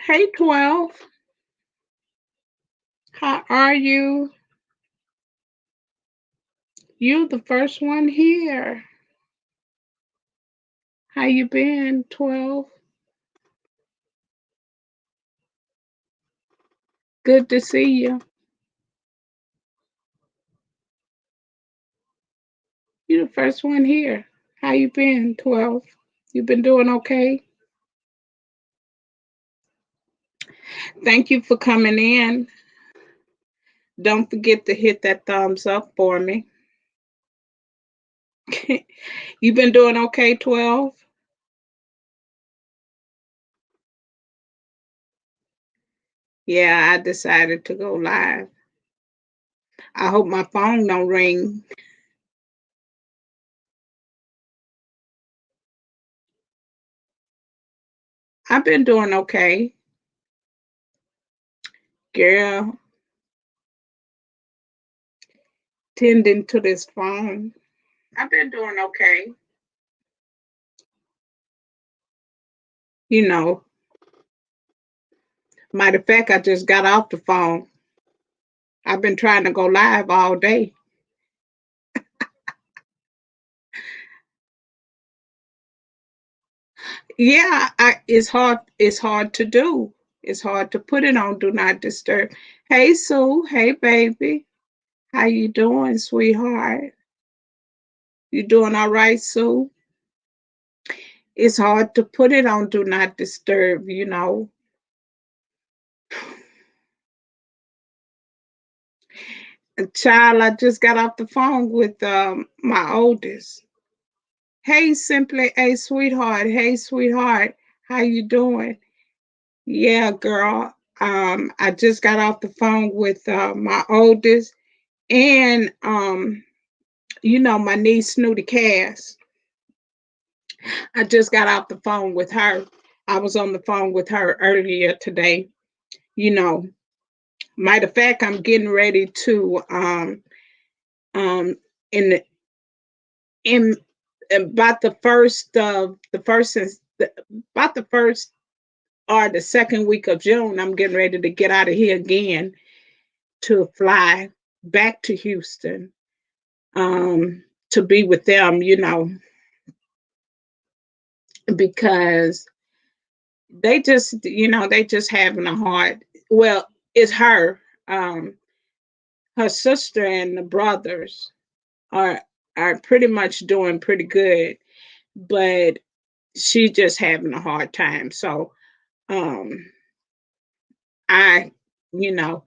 Hey, 12. How are you? You the first one here. How you been, 12? Good to see you. You the first one here. How you been, 12? You been doing okay? Thank you for coming in. Don't forget to hit that thumbs up for me. You been doing okay, 12? Yeah, I decided to go live. I hope my phone don't ring. I've been doing okay, girl, tending to this phone. I've been doing okay. You know, matter of fact, I just got off the phone. I've been trying to go live all day. Yeah, it's hard. It's hard to do. It's hard to put it on Do Not Disturb. Hey, Sue. Hey, baby. How you doing, sweetheart? You doing all right, Sue? It's hard to put it on Do Not Disturb, you know. Child, I just got off the phone with my oldest. Hey, simply, hey, sweetheart. Hey, sweetheart. How you doing? Yeah, girl. I just got off the phone with my oldest and my niece Snooty Cass. I just got off the phone with her. I was on the phone with her earlier today. You know, matter of fact, I'm getting ready to in the in about the first about the first or the second week of June, I'm getting ready to get out of here again to fly back to Houston to be with them, because they just having a hard. Well, it's her, her sister and the brothers are are pretty much doing pretty good, but she's just having a hard time. So, um, I, you know,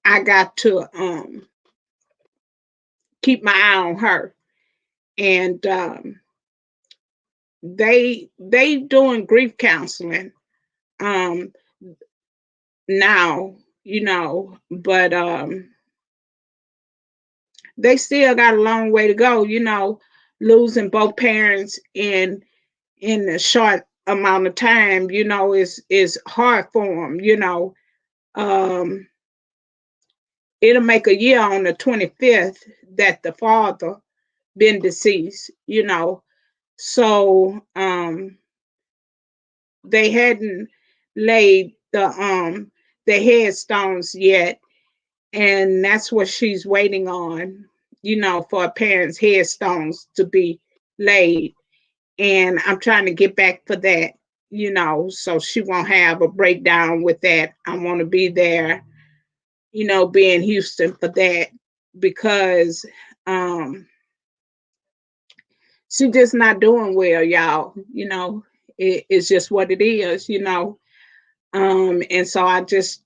I got to keep my eye on her, and they doing grief counseling um now, but they still got a long way to go, losing both parents in a short amount of time, is hard for them, um it'll make a year on the 25th that the father been deceased, so they hadn't laid the headstones yet, and that's what she's waiting on, for her parents' headstones to be laid. And I'm trying to get back for that, so she won't have a breakdown with that. I want to be there, be in Houston for that, because she just not doing well, y'all. it's just what it is, and so I just,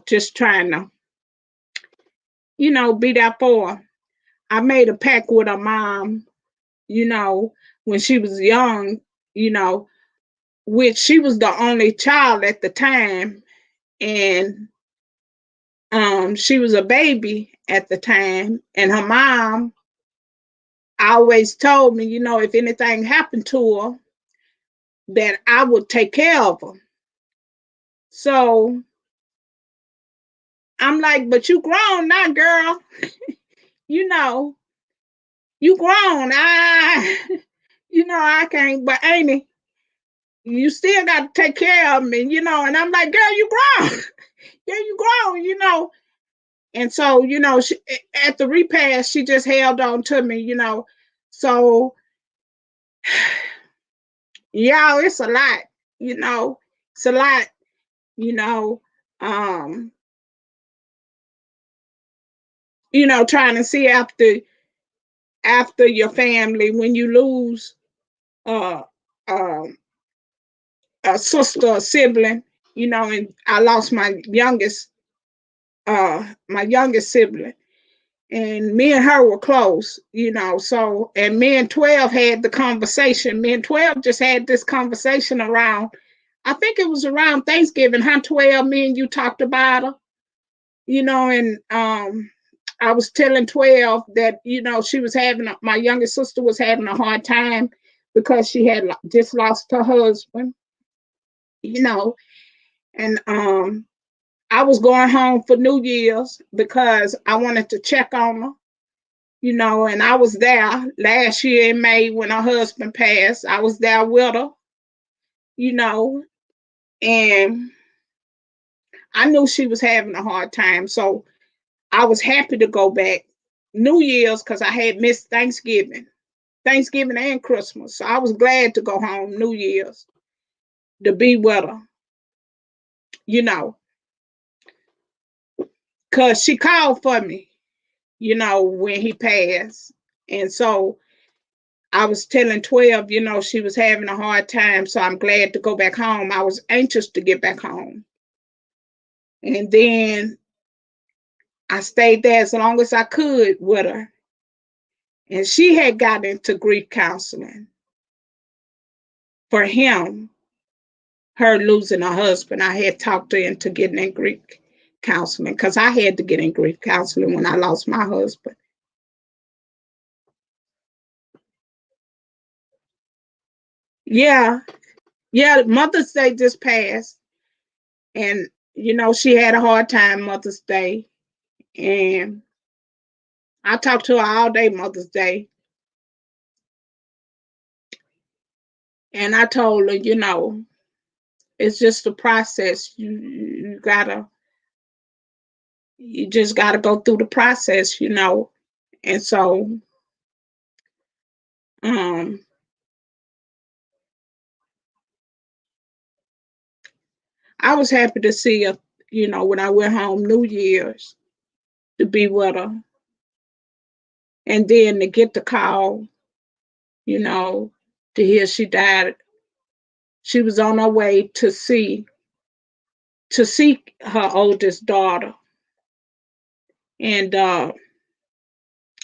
just trying to, be there for her. I made a pact with her mom, you know, when she was young, you know, which she was the only child at the time, and she was a baby at the time, and her mom always told me, if anything happened to her, that I would take care of her. So I'm like, but you grown now, girl. You know, you grown. I can't, but ain't it? You still got to take care of me, And I'm like, girl, you grown. Yeah, you grown. And so, at the repast, she just held on to me. So, yeah, it's a lot, it's a lot, you know, um, trying to see after your family when you lose uh, um, a sister, a sibling, and I lost my youngest sibling, and me and her were close, so, and me and 12 had the conversation. Me and 12 just had this conversation around, I think it was around Thanksgiving, huh, 12, me and you talked about her, and I was telling 12 that, she was my youngest sister was having a hard time because she had just lost her husband, you know, and I was going home for New Year's because I wanted to check on her, and I was there last year in May when her husband passed. I was there with her, you know, and I knew she was having a hard time. So I was happy to go back New Year's because I had missed Thanksgiving and Christmas. So I was glad to go home New Year's to be with her, you know, because she called for me, when he passed. And so I was telling 12, she was having a hard time. So I'm glad to go back home. I was anxious to get back home. And then I stayed there as long as I could with her. And she had gotten into grief counseling for him, her losing her husband. I had talked her into getting in grief counseling because I had to get in grief counseling when I lost my husband. Yeah, yeah, Mother's Day just passed. And, she had a hard time Mother's Day. And I talked to her all day Mother's Day. And I told her, it's just a process. You just gotta go through the process. And so um I was happy to see her, when I went home New Year's to be with her. And then to get the call, you know, to hear she died. She was on her way to see her oldest daughter. And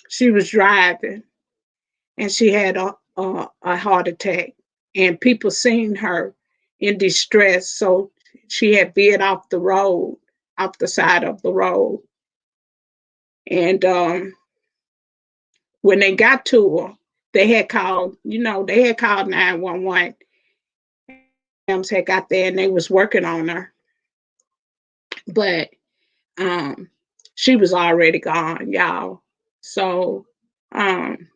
she was driving and she had a heart attack. And people seen her in distress. So she had veered off the road, off the side of the road. And when they got to her, they had called 911. Ambs had got there and they was working on her. But um, she was already gone, y'all. So um,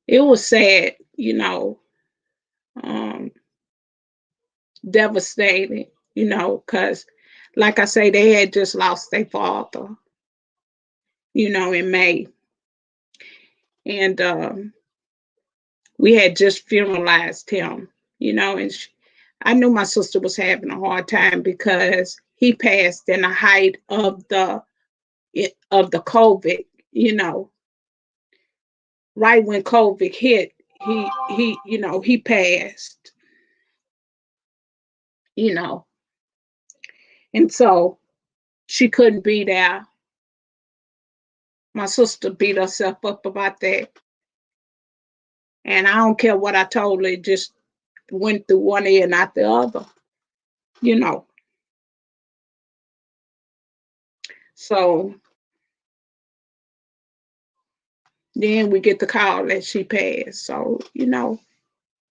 it was sad, um, devastating, because like I say, they had just lost their father, in May. And we had just funeralized him, and I knew my sister was having a hard time because he passed in the height of the COVID, right when COVID hit, he passed, you know, and so she couldn't be there. My sister beat herself up about that. And I don't care what I told her, it just went through one ear and out the other, you know. So then we get the call that she passed. So,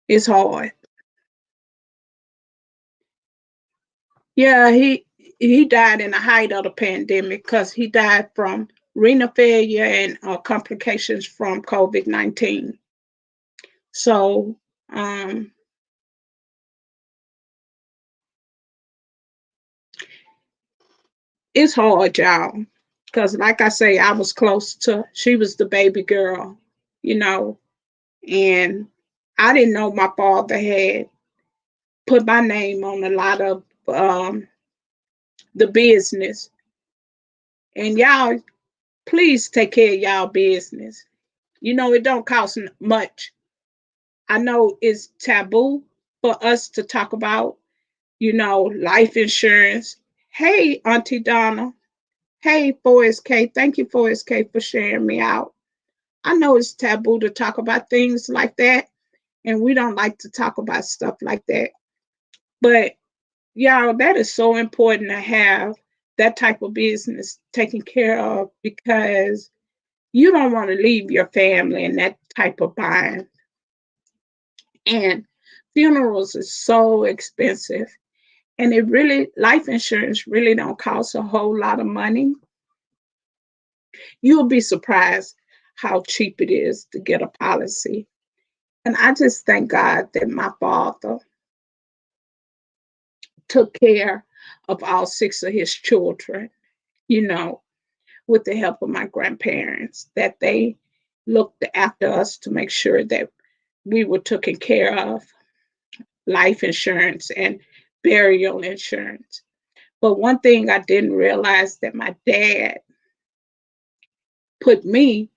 it's hard. Yeah, he died in the height of the pandemic because he died from renal failure and complications from COVID-19. So um, it's hard, y'all, because like I say, I was close to. She was the baby girl, you know, and I didn't know my father had put my name on a lot of the business. And y'all, please take care of y'all business. It don't cost much. I know it's taboo for us to talk about, life insurance. Hey, Auntie Donna. Hey, Forrest K. Thank you, Forrest K, for sharing me out. I know it's taboo to talk about things like that, and we don't like to talk about stuff like that. But y'all, that is so important to have that type of business taken care of because you don't want to leave your family in that type of bind. And funerals is so expensive. And life insurance really don't cost a whole lot of money. You'll be surprised how cheap it is to get a policy. And I just thank God that my father took care of all six of his children, you know, with the help of my grandparents, that they looked after us to make sure that we were taken care of, life insurance and burial insurance. But one thing I didn't realize that my dad put me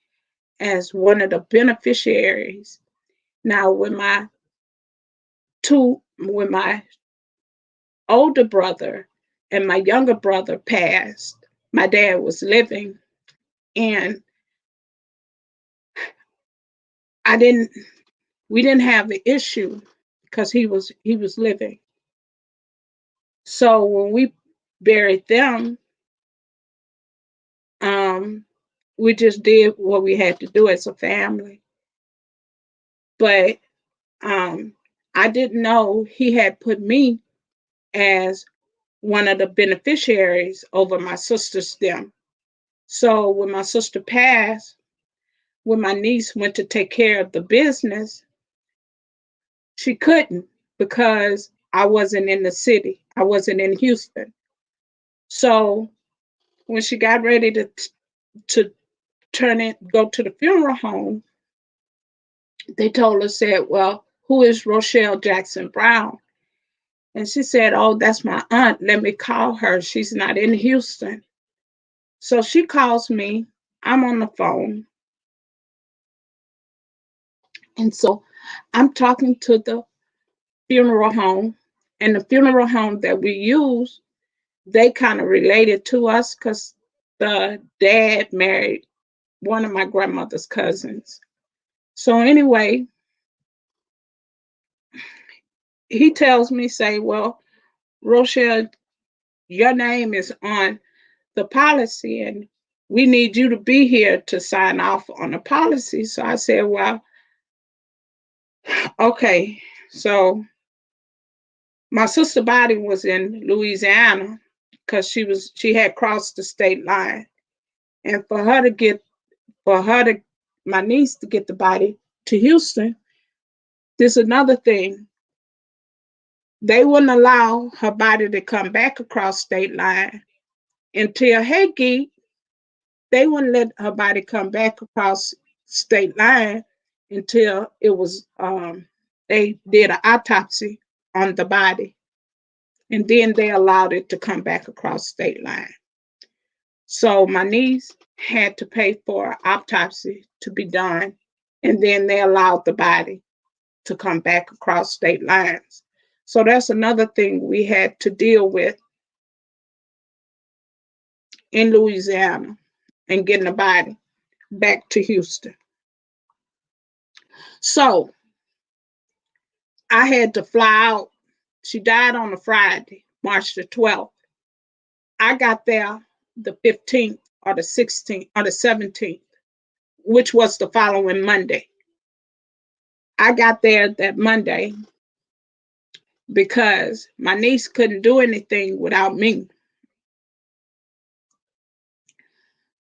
as one of the beneficiaries. Now, when my older brother and my younger brother passed, my dad was living, and I didn't we didn't have the issue because he was living. So when we buried them, um, we just did what we had to do as a family. But um, I didn't know he had put me as one of the beneficiaries over my sister's them. So when my sister passed, when my niece went to take care of the business, she couldn't because I wasn't in the city. I wasn't in Houston. So when she got ready to go to the funeral home, they told her, said, well, who is Rochelle Jackson Brown? And she said, oh, that's my aunt. Let me call her. She's not in Houston. So she calls me. I'm on the phone. And so I'm talking to the funeral home. And the funeral home that we use, they kind of related to us because the dad married one of my grandmother's cousins. So anyway, he tells me, say, well, Rochelle, your name is on the policy and we need you to be here to sign off on the policy. So I said, well, okay. So my sister body was in Louisiana because she had crossed the state line. And for her to my niece to get the body to Houston, there's another thing. They wouldn't allow her body to come back across state line until Haiti. They wouldn't let her body come back across state line until it was they did an autopsy on the body, and then they allowed it to come back across state line. So my niece had to pay for an autopsy to be done and then they allowed the body to come back across state lines. So that's another thing we had to deal with in Louisiana and getting the body back to Houston. So I had to fly out. She died on a Friday, March the 12th. I got there the 15th or the 16th or the 17th, which was the following Monday. I got there that Monday because my niece couldn't do anything without me.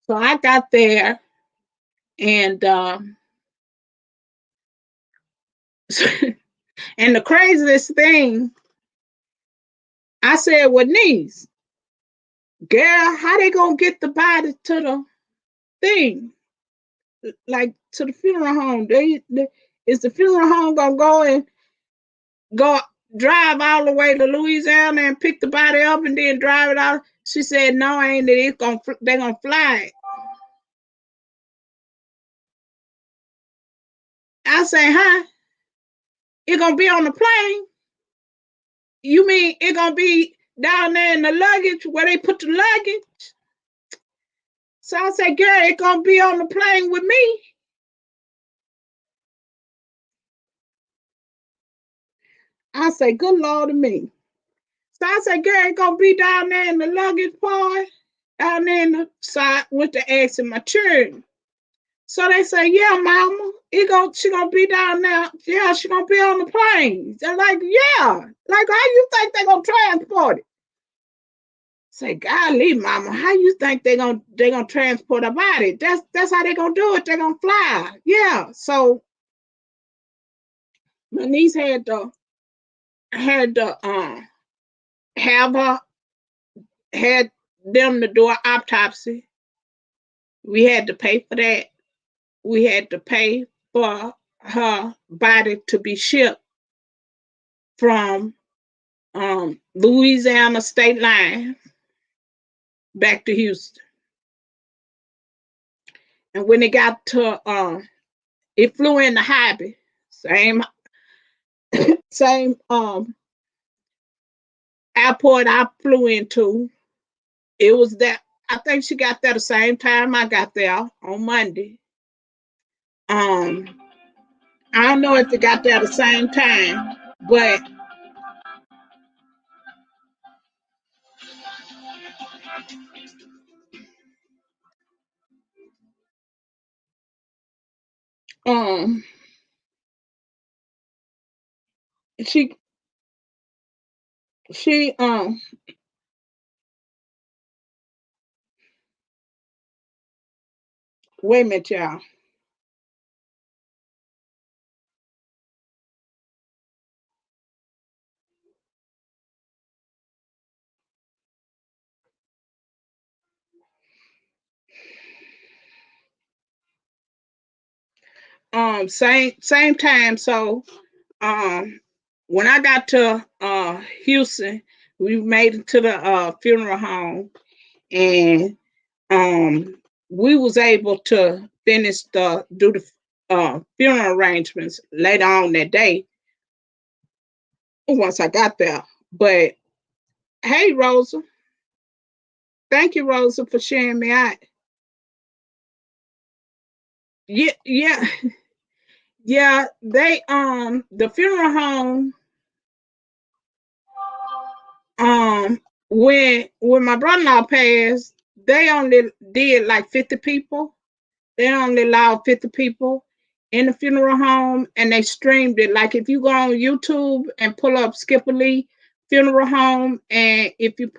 So I got there and and the craziest thing, I said, well, niece, girl, how they gonna get the body to the thing? Like to the funeral home. Is the funeral home gonna go drive all the way to Louisiana and pick the body up and then drive it out? She said, no, ain't it? They're gonna fly it. I say, huh? It gonna be on the plane? You mean it gonna be down there in the luggage where they put the luggage? So I said, girl, it gonna be on the plane with me. I say, good Lord of me. So I said, girl, it gonna be down there in the luggage part, down there in the side with the eggs and my children. So they say, yeah, mama, she gonna be down there. Yeah, she gonna be on the plane. They're like, yeah. Like, how you think they gonna transport it? Say, golly, mama, how you think they gonna transport a body? That's how they gonna do it. They gonna fly. Yeah. So my niece had to have her had them to do an autopsy. We had to pay for that. We had to pay for her body to be shipped from Louisiana state line back to Houston. And when it got to it flew into Happpii, same airport I flew into. It was that I think she got there the same time I got there on Monday. Um, I don't know if they got there the same time, but um, she she wait a minute, y'all. Same time. So um, when I got to Houston, we made it to the funeral home, and um, we was able to finish the do the funeral arrangements later on that day once I got there. But hey, Rosa, thank you, Rosa, for sharing me out. Yeah, yeah, yeah. They the funeral home um when my brother-in-law passed, they only did like 50 people. They only allowed 50 people in the funeral home, and they streamed it. Like if you go on YouTube and pull up Skipper Lee funeral home, and if you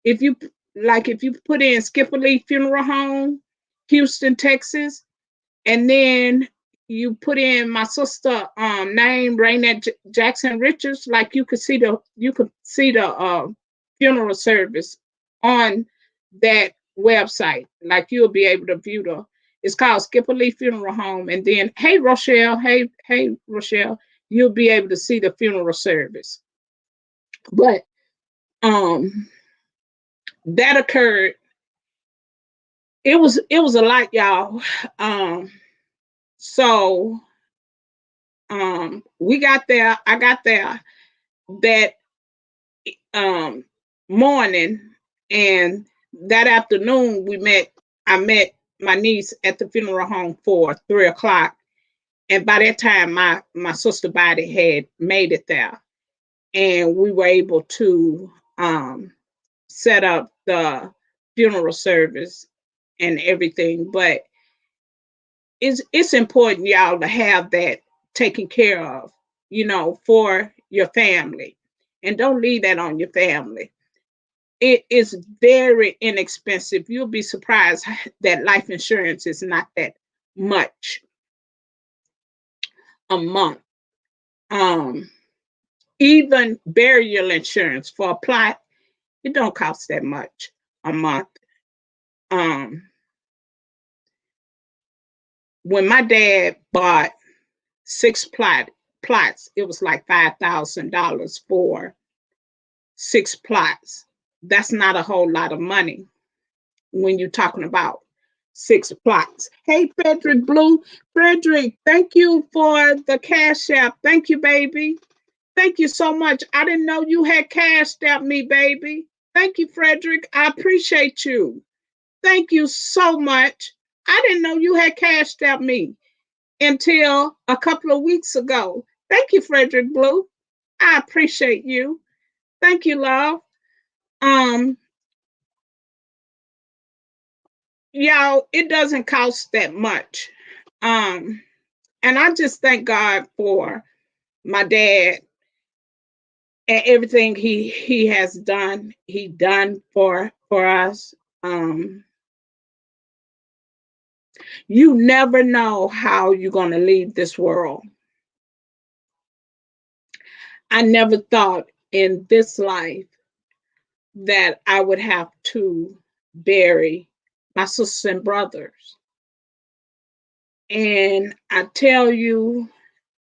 if you put in Skipper Lee funeral home, Houston, Texas, and then you put in my sister name, Raynette Jackson Richards, like you could see the funeral service on that website. Like you'll be able to view the. It's called Skipper Lee Funeral Home, and then hey Rochelle, you'll be able to see the funeral service. But um, that occurred. It was a lot, y'all. Um, So we got there. I got there that um morning, and that afternoon we met. I met my niece at the funeral home for 3 o'clock, and by that time my sister body had made it there, and we were able to set up the funeral service and everything. But it's important, y'all, to have that taken care of, for your family, and don't leave that on your family. It is very inexpensive. You'll be surprised that life insurance is not that much a month. Um, Even burial insurance for a plot, it don't cost that much a month. Um, when my dad bought six plots, it was like $5,000 for 6 plots. That's not a whole lot of money when you're talking about 6 plots. Hey, Frederick Blue. Frederick, thank you for the cash app. Thank you, baby. Thank you so much. I didn't know you had cashed out me, baby. Thank you, Frederick. I appreciate you. Thank you so much. I didn't know you had cashed out me until a couple of weeks ago. Thank you, Frederick Blue. I appreciate you. Thank you, love. Um, Y'all, it doesn't cost that much. Um, and I just thank God for my dad and everything he has done. He done for us. You never know how you're gonna leave this world. I never thought in this life that I would have to bury my sisters and brothers. And I tell you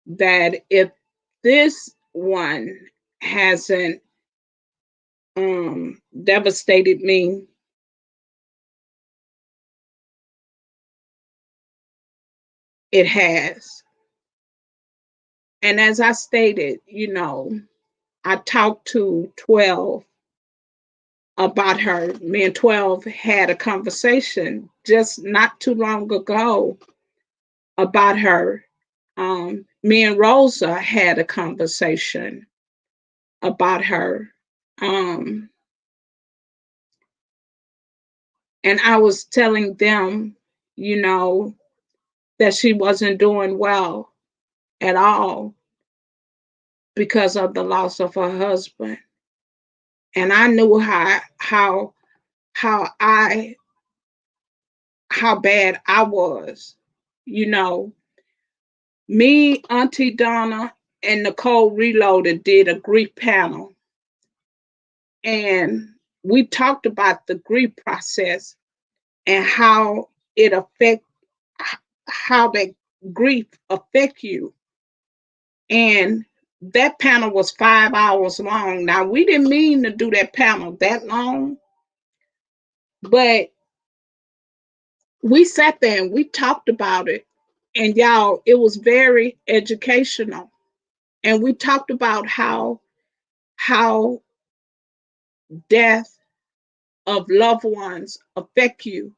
that if this one hasn't devastated me, it has. And as I stated, I talked to 12 about her. Me and 12 had a conversation just not too long ago about her. Me and Rosa had a conversation about her. Um, and I was telling them, you know, that she wasn't doing well at all because of the loss of her husband. And I knew how I how bad I was. You know, me, Auntie Donna, and Nicole Reloaded did a grief panel, and we talked about the grief process and how it affect how that grief affect you. And that panel was 5 hours long. Now we didn't mean to do that panel that long, but we sat there and we talked about it. And y'all, it was very educational. And we talked about how death of loved ones affect you.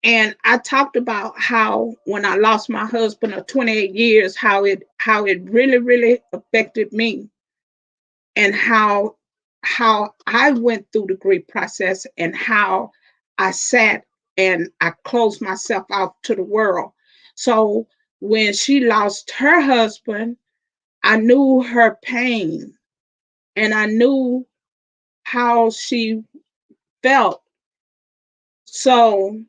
And I talked about how when I lost my husband of 28 years, how it really, really affected me, and how I went through the grief process, and how I sat and I closed myself out to the world. So when she lost her husband, I knew her pain, and I knew how she felt. So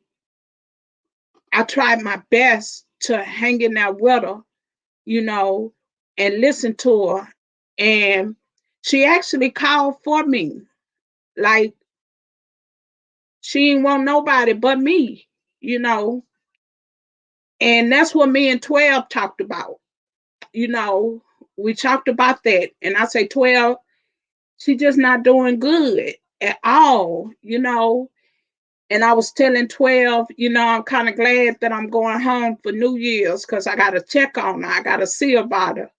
I tried my best to hang in there with her, you know, and listen to her. And she actually called for me. Like, she didn't want nobody but me, you know. And that's what me and 12 talked about. You know, we talked about that. And I say, 12, she just not doing good at all, you know. And I was telling 12, I'm kind of glad that I'm going home for New Year's because I got to check on her. I got to see about her.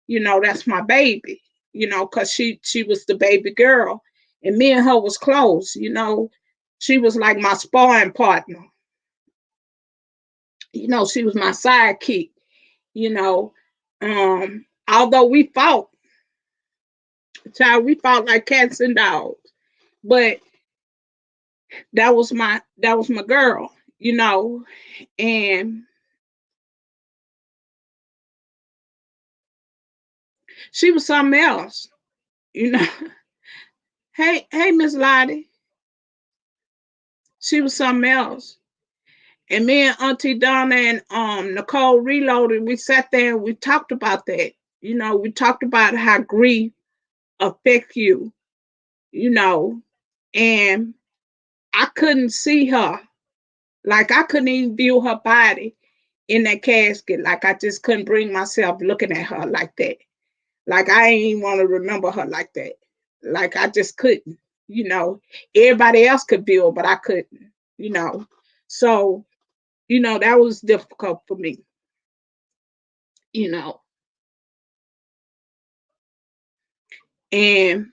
That's my baby, because she was the baby girl. And me and her was close. She was like my sparring partner. She was my sidekick, you know. Although we fought like cats and dogs. But that was my girl. And she was something else, you know. Hey, Miss Lottie, she was something else. And me and Auntie Donna and Nicole Reloaded, we sat there and we talked about that. We talked about how grief affect you, you know, and I couldn't see her. Like I couldn't even view her body in that casket. Like I just couldn't bring myself looking at her like that. Like I ain't even want to remember her like that. Like I just couldn't, you know. Everybody else could view her, but I couldn't, you know. So, that was difficult for me, you know. And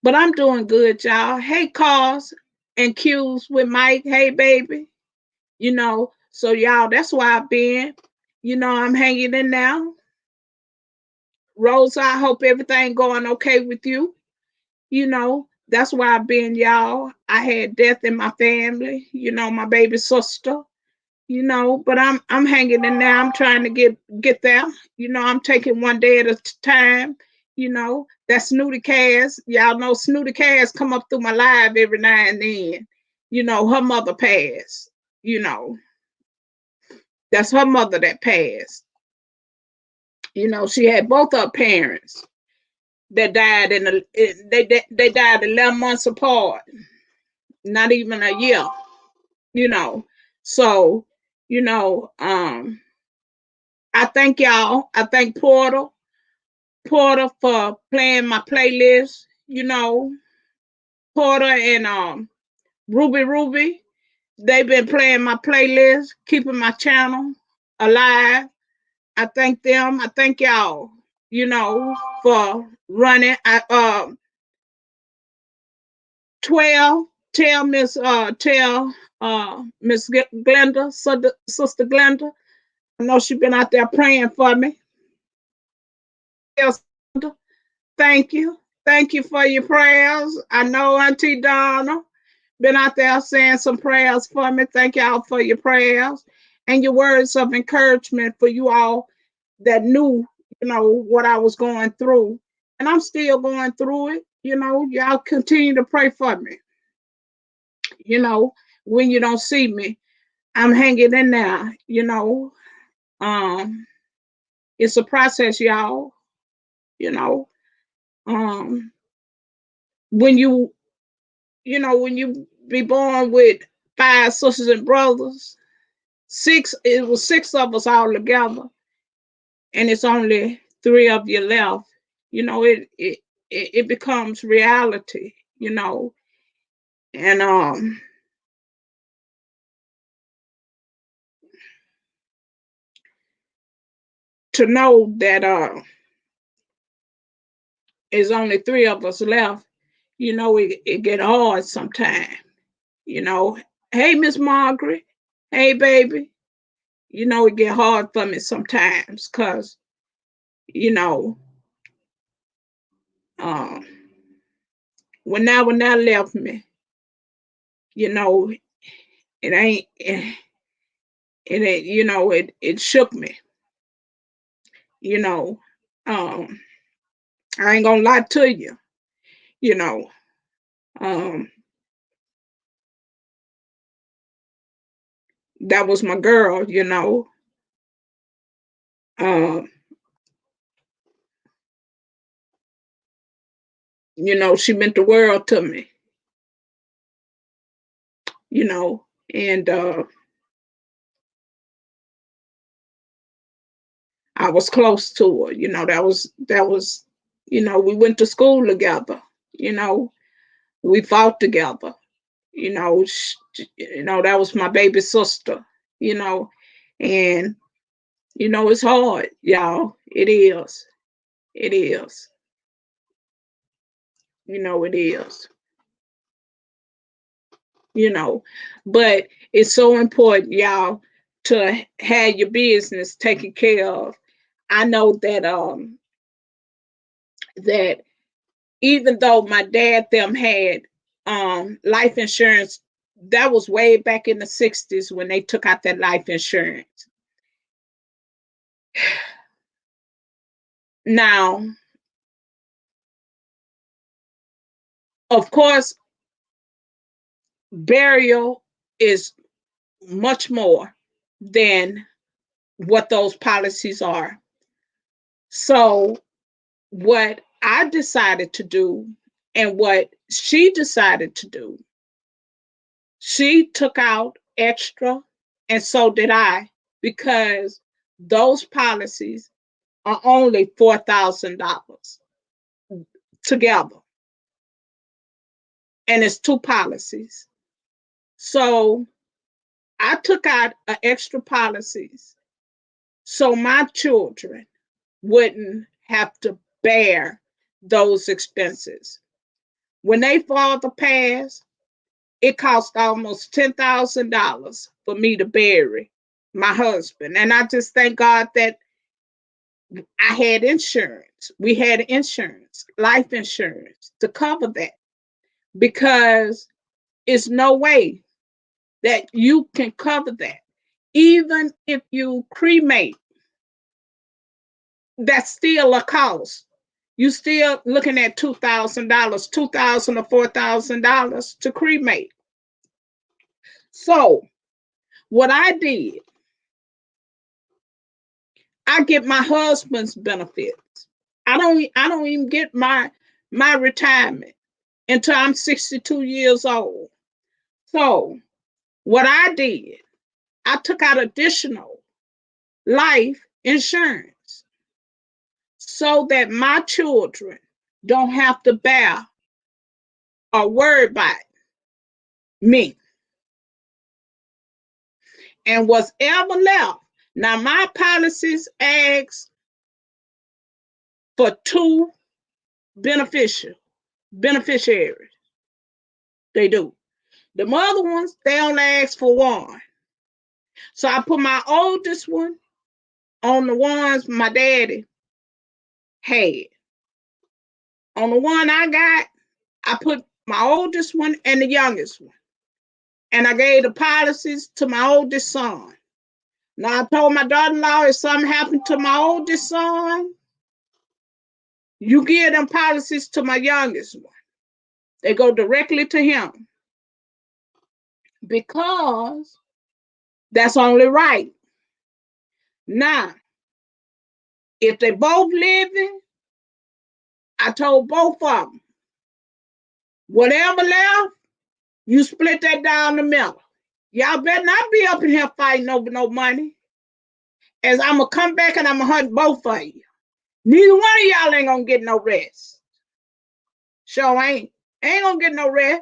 but I'm doing good, y'all. Hey, calls and cues with Mike. Hey, baby. So y'all, that's why I've been. I'm hanging in now. Rosa, I hope everything going okay with you. That's why I've been, y'all. I had death in my family, my baby sister, but I'm hanging in there. I'm trying to get there. I'm taking one day at a time. That Snooty Cass. Y'all know Snooty Cass come up through my live every now and then. Her mother passed, you know. That's her mother that passed. She had both her parents that died they died 11 months apart, not even a year. you know so I thank y'all. I thank Porter for playing my playlist. Porter and Ruby, they've been playing my playlist, keeping my channel alive. I thank them. I thank y'all, for running. I 12, tell Miss Glenda, Sister Glenda. I know she's been out there praying for me. Thank you. Thank you for your prayers. I know Auntie Donna been out there saying some prayers for me. Thank y'all for your prayers and your words of encouragement for you all that knew, what I was going through. And I'm still going through it. Y'all continue to pray for me. When you don't see me, I'm hanging in there. Um, it's a process, y'all. You know, um, when you be born with five sisters and brothers, it was six of us all together, and it's only three of you left. It becomes reality. And to know that there's only three of us left, it get hard sometimes. you know. Hey, Miss Margaret. Hey, baby. It get hard for me sometimes because, you know, um, when that left me, you know, it ain't, it ain't, it shook me, you know. Um, I ain't gonna lie to you, you know. Um, that was my girl. Um, she meant the world to me, and I was close to her. We went to school together. We fought together. That was my baby sister, you know, and it's hard, y'all. It is. It is. It is. you know. But it's so important, y'all, to have your business taken care of. I know that even though my dad them had life insurance, that was way back in the 60s when they took out that life insurance. Now, of course, burial is much more than what those policies are. So, what I decided to do and what she decided to do, she took out extra, and so did I, because those policies are only $4,000 together, and it's two policies. So I took out extra policies so my children wouldn't have to bear those expenses. When they father passed, it cost almost $10,000 for me to bury my husband. And I just thank God that I had insurance. We had insurance, life insurance to cover that, because it's no way that you can cover that. Even if you cremate, that's still a cost. You still looking at $2,000, $2,000 or $4,000 to cremate. So what I did, I get my husband's benefits. I don't even get my retirement until I'm 62 years old. So what I did, I took out additional life insurance so that my children don't have to bear or worry about me. And what's ever left. Now my policies ask for two beneficiaries. They do. The other ones, they only ask for one. So I put my oldest one on the ones my daddy had. On the one I got, I put my oldest one and the youngest one. And I gave the policies to my oldest son. Now I told my daughter-in-law, if something happened to my oldest son, you give them policies to my youngest one. They go directly to him, because that's only right. Now, if they both living, I told both of them, whatever left, you split that down the middle. Y'all better not be up in here fighting over no money, as I'm going to come back and I'm going to hunt both of you. Neither one of y'all ain't going to get no rest. Sure ain't going to get no rest.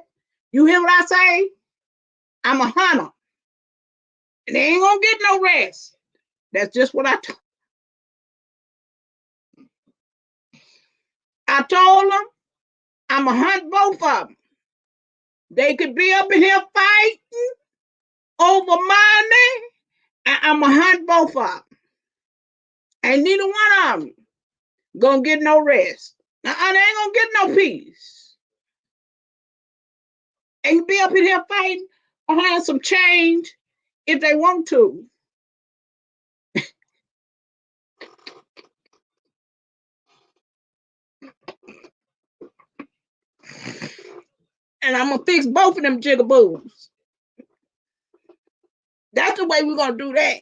You hear what I say? I'm a hunter. And they ain't going to get no rest. That's just what I told them. I'm going to hunt both of them. They could be up in here fighting over money, and I'm going to hunt both of them. Ain't neither one of them going to get no rest. Now, they ain't going to get no peace. They can be up in here fighting behind some change if they want to. And I'm going to fix both of them jigaboos. That's the way we're going to do that.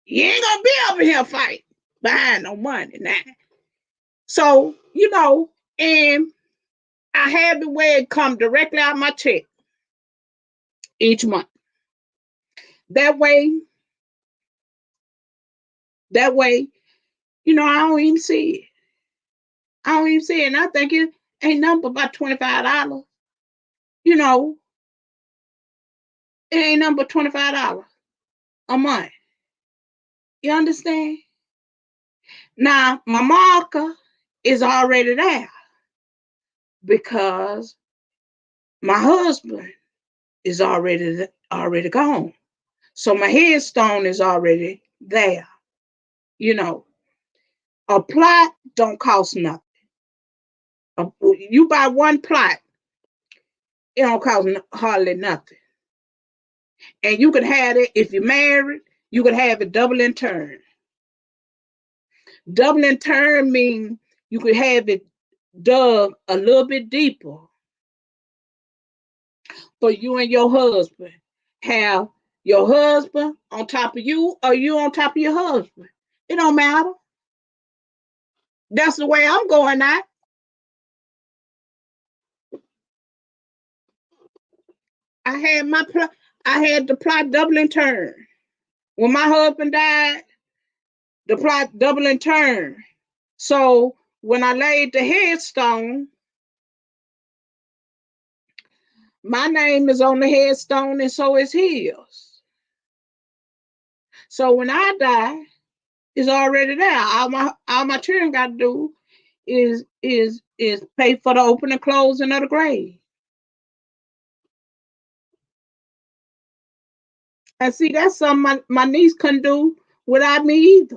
You ain't going to be up in here fighting behind no money now. So, and I had the way it come directly out of my check each month. That way, I don't even see it. I don't even see it. And I think it ain't nothing but about $25, It ain't nothing but $25 a month. You understand? Now my marker is already there because my husband is already gone. So my headstone is already there. You know, a plot don't cost nothing. You buy one plot, it don't cost hardly nothing. And you can have it if you're married. You can have it double in turn. Double in turn means you could have it dug a little bit deeper for you and your husband. Have your husband on top of you or you on top of your husband. It don't matter. That's the way I'm going at. I had my plot. I had the plot double in turn. When my husband died, the plot double in turn. So when I laid the headstone, my name is on the headstone and so is his. So when I die, it's already there. All my children got to do is pay for the opening and closing of the grave. And see, that's something my niece couldn't do without me either.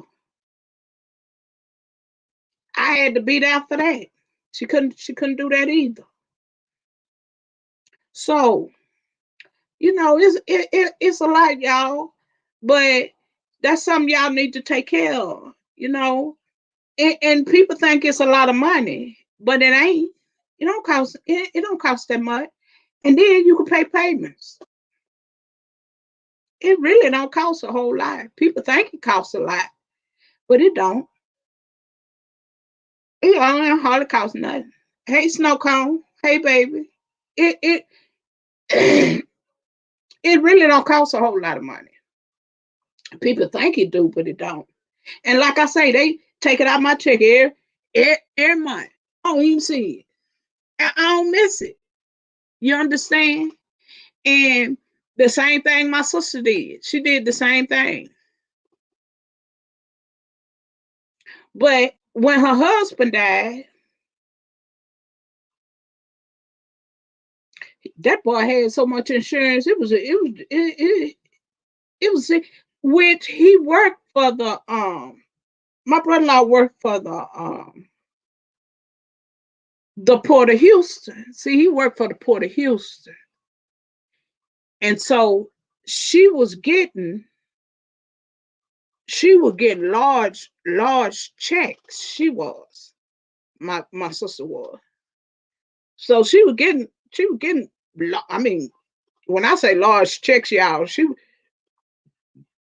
I had to be there for that. She couldn't do that either. So, it's a lot, y'all. But that's something y'all need to take care of. And people think it's a lot of money, but it ain't. It don't cost that much. And then you can pay payments. It really don't cost a whole lot. People think it costs a lot, but it don't. It only hardly costs nothing. Hey, snow cone. Hey, baby. It it really don't cost a whole lot of money. People think it do, but it don't. And like I say, they take it out my check every month. I don't even see it. I don't miss it. You understand? And the same thing my sister did. She did the same thing. But when her husband died, that boy had so much insurance. It was which he worked for the my brother-in-law worked for the Port of Houston. See, he worked for the Port of Houston. And so she was getting large checks. My sister was. So she was getting I mean, when I say large checks, y'all,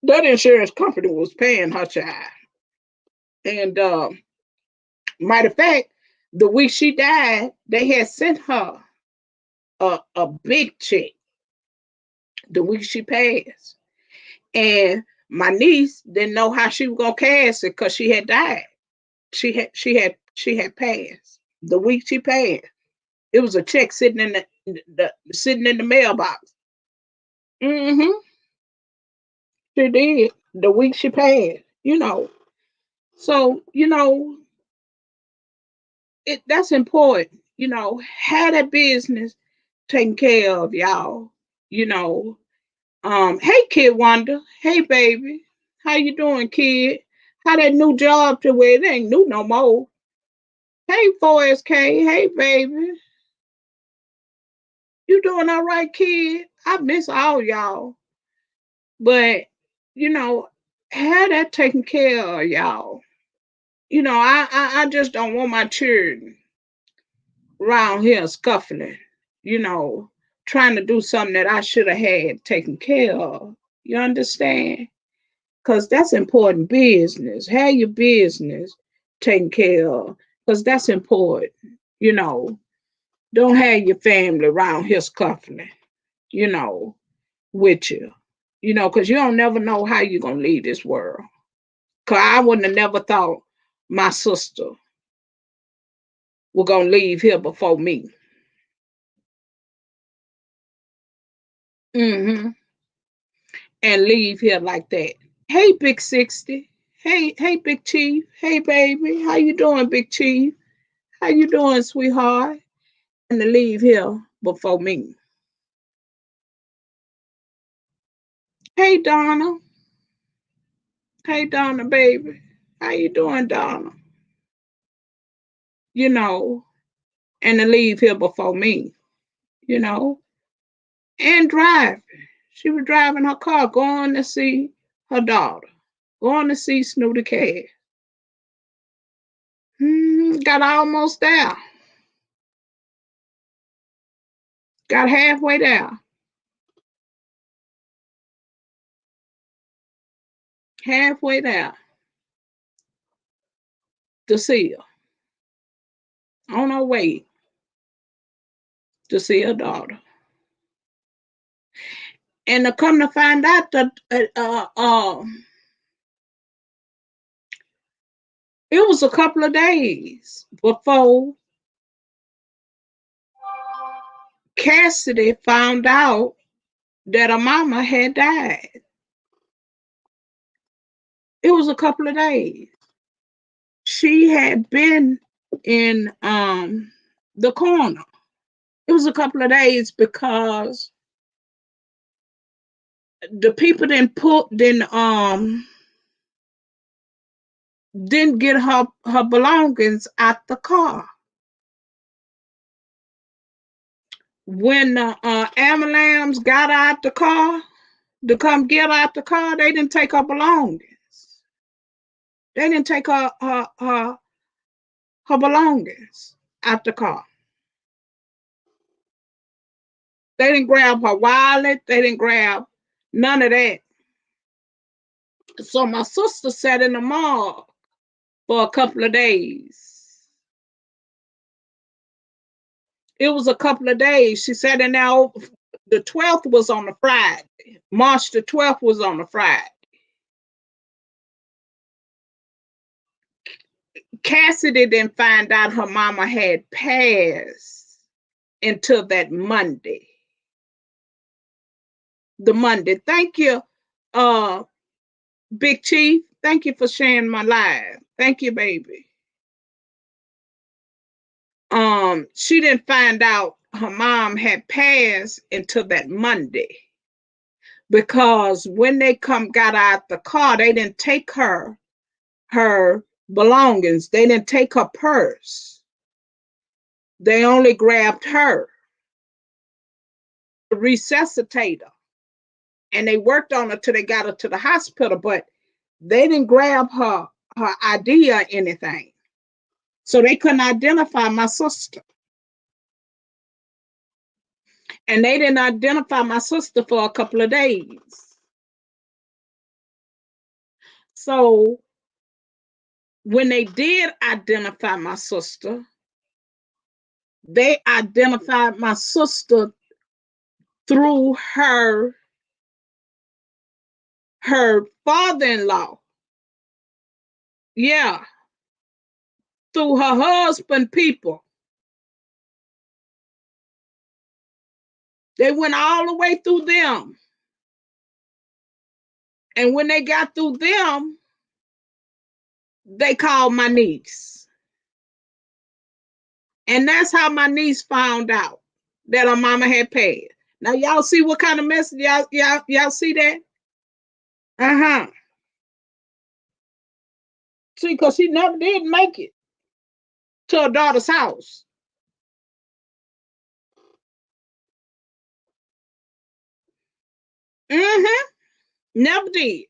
that insurance company was paying her child. And matter of fact, the week she died, they had sent her a big check the week she passed. And my niece didn't know how she was gonna cash it because she had died. She had passed the week she passed. It was a check sitting in sitting in the mailbox. Mm-hmm. She did the week she passed. So that's important. Have that business taken care of, y'all. You know. Hey kid Wanda. Hey baby. How you doing, kid? How that new job to where it ain't new no more? Hey 4SK. Hey baby. You doing all right, kid? I miss all y'all. But, you know, have that taken care of, y'all. I just don't want my children around here scuffling, you know, trying to do something that I should have had taken care of. You understand? Because that's important business. Have your business taken care of. Because that's important. You know, don't have your family around here scuffling, you know, with you. Because you don't never know how you're going to leave this world. Because I wouldn't have never thought my sister was going to leave here before me. Hmm. and leave here like that. Hey, Big 60. Hey, Big Chief. Hey, baby. How you doing, Big Chief? How you doing, sweetheart? And to leave here before me. Hey, Donna. Hey, Donna, baby. How you doing, Donna? You know, and to leave here before me, you know, and driving. She was driving her car, going to see her daughter, going to see Snooty Cat. Got almost there. Got halfway there. Halfway there to see her. On her way to see her daughter. And to come to find out that it was a couple of days before Cassidy found out that her mama had died. It was a couple of days. She had been in the corner. It was a couple of days because the people didn't get her belongings out the car. When the ambulance got out the car to come get out the car, they didn't take her belongings. They didn't take her belongings out the car. They didn't grab her wallet. They didn't grab none of that. So my sister sat in the mall for a couple of days. It was a couple of days. She sat in there. The 12th was on a Friday. March the 12th was on a Friday. Cassidy didn't find out her mama had passed until that Monday. The Monday. Thank you, Big Chief. Thank you for sharing my live. Thank you, baby. She didn't find out her mom had passed until that Monday. Because when they got out the car, they didn't take her belongings. They didn't take her purse. They only grabbed her, resuscitate her. And they worked on her till they got her to the hospital, but they didn't grab her ID or anything. So they couldn't identify my sister. And they didn't identify my sister for a couple of days. So when they did identify my sister, they identified my sister through her father-in-law. Yeah, through her husband people. They went all the way through them. And when they got through them, they called my niece. And that's how my niece found out that her mama had passed. Now y'all see what kind of message y'all see that? Uh-huh. See, because she never did make it to her daughter's house. Mm-hmm. Never did.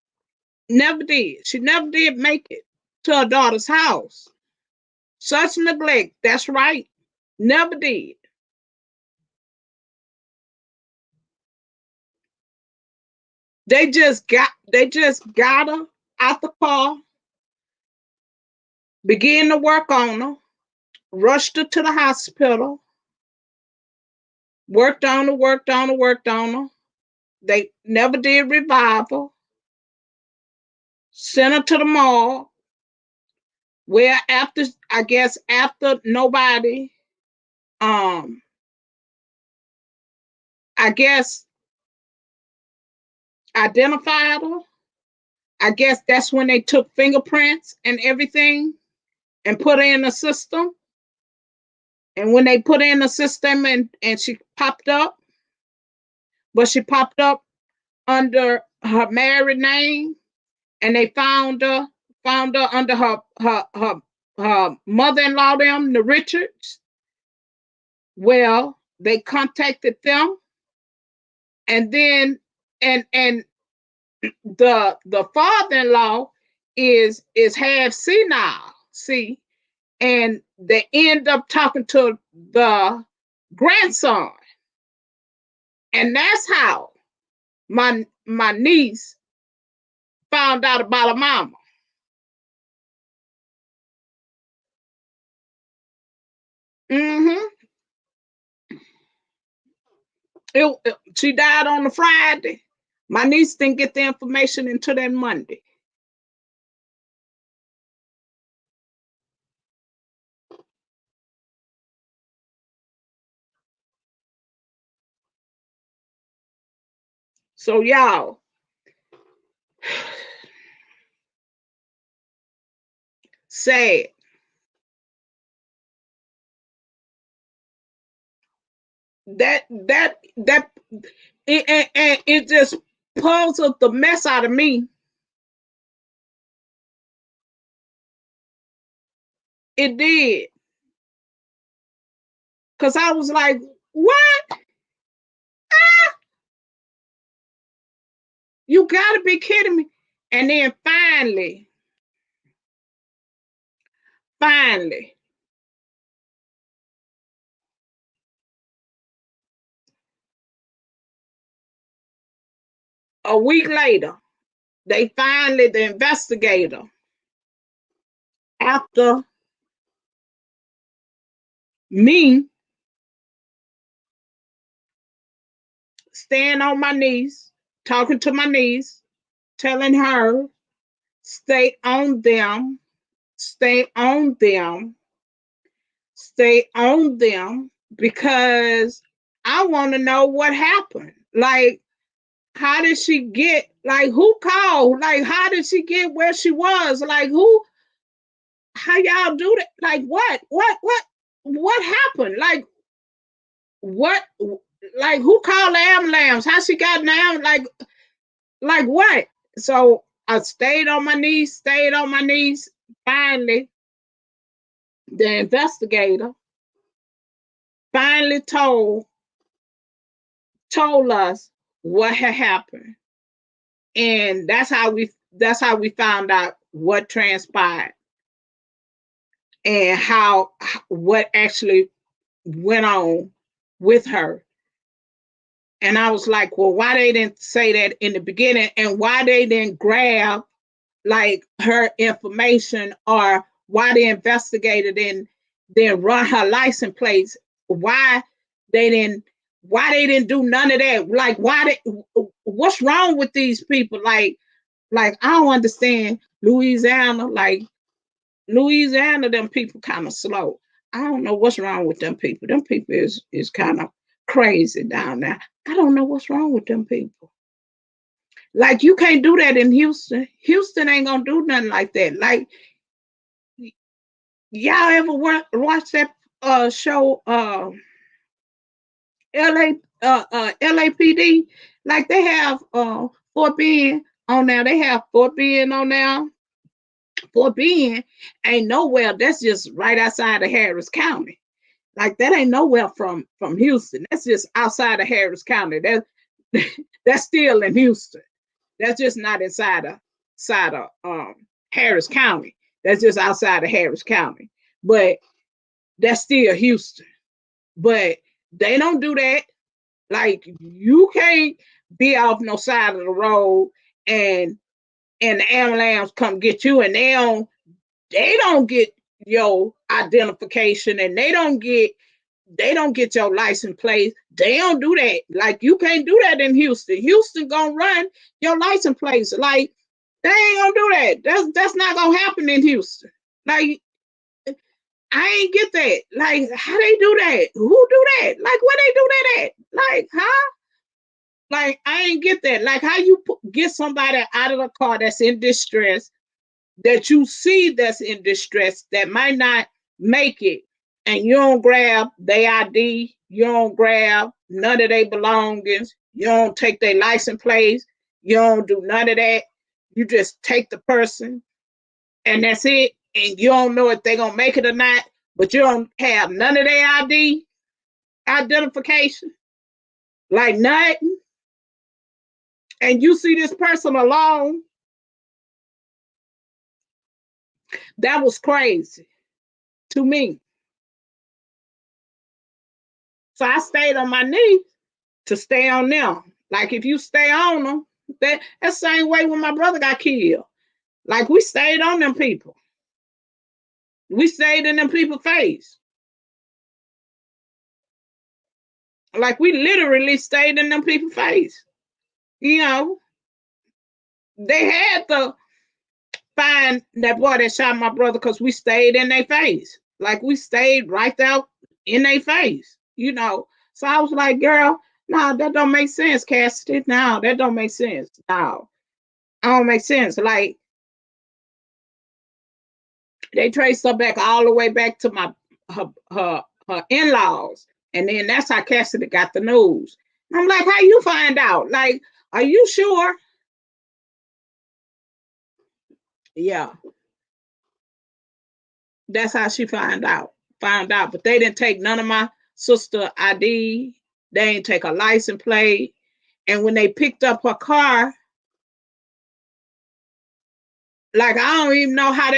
Never did. She never did make it to her daughter's house. Such neglect. That's right. Never did. They just got her out the car, began to work on her, rushed her to the hospital, worked on her. They never did revive her. Sent her to the mall, where after nobody, um, I guess identified her. I guess that's when they took fingerprints and everything and put her in the system. And when they put her in the system and she popped up, but she popped up under her married name, and they found her under her mother-in-law, them, the Richards. Well, they contacted them, and then and the father-in-law is half senile, see, and they end up talking to the grandson, and that's how my niece found out about her mama. Hmm. She died on the Friday. My niece didn't get the information until that Monday. So y'all, sad. That and it just puzzled the mess out of me. It did. Cause I was like, what? You gotta be kidding me. And then finally, a week later, the investigator, after me staying on my knees, talking to my niece, telling her, stay on them, stay on them, stay on them, because I want to know what happened. Like, how did she get, like, who called? Like, how did she get where she was? Like, who, how y'all do that? Like, what happened? What, like, who called the ambulance? How she got an ambulance? Like what? So I stayed on my knees. Finally, the investigator finally told us what had happened, and that's how we found out what transpired and how what actually went on with her. And I was like, well, why they didn't say that in the beginning, and why they didn't grab like her information, or why the investigator didn't run her license plates, why they didn't why they didn't do none of that, like what's wrong with these people, like I don't understand. Louisiana, them people kind of slow. I don't know what's wrong with them people. Them people is kind of crazy down there. I don't know what's wrong with them people. Like, you can't do that in Houston. Houston ain't gonna do nothing like that. Like, y'all ever watch that show LAPD? Like, they have Fort Bend on now. They have Fort Bend on now. Fort Bend ain't nowhere. That's just right outside of Harris County. Like, that ain't nowhere from Houston. That's just outside of Harris County. That's still in Houston. That's just not inside of Harris County. That's just outside of Harris County. But that's still Houston. But they don't do that. Like, you can't be off no side of the road and the ambulance come get you, and they don't get your identification, and they don't get your license plate. They don't do that. Like, you can't do that in Houston. Houston gonna run your license plates. Like, they ain't gonna do that. That's not gonna happen in Houston. Like, I ain't get that. Like, how they do that? Who do that? Like, where they do that at? Like, huh? Like, I ain't get that. Like, how you get somebody out of the car that's in distress, that you see that's in distress, that might not make it, and you don't grab their ID, you don't grab none of their belongings, you don't take their license plates, you don't do none of that. You just take the person, and that's it. And you don't know if they're gonna make it or not, but you don't have none of their ID identification, like nothing. And you see this person alone, that was crazy to me. So I stayed on my knees to stay on them. Like, if you stay on them, that same way when my brother got killed. Like, we stayed on them people. We stayed in them people's face. Like, we literally stayed in them people's face. You know, they had to find that boy that shot my brother because we stayed in their face. Like, we stayed right there in their face. So I was like, girl, no, that don't make sense, Cassidy. No, that don't make sense. No, it don't make sense. Like, they traced her back all the way back to her in-laws. And then that's how Cassidy got the news. I'm like, how you find out? Like, are you sure? Yeah, that's how she found out. But they didn't take none of my sister ID. They didn't take a license plate. And when they picked up her car, like, I don't even know how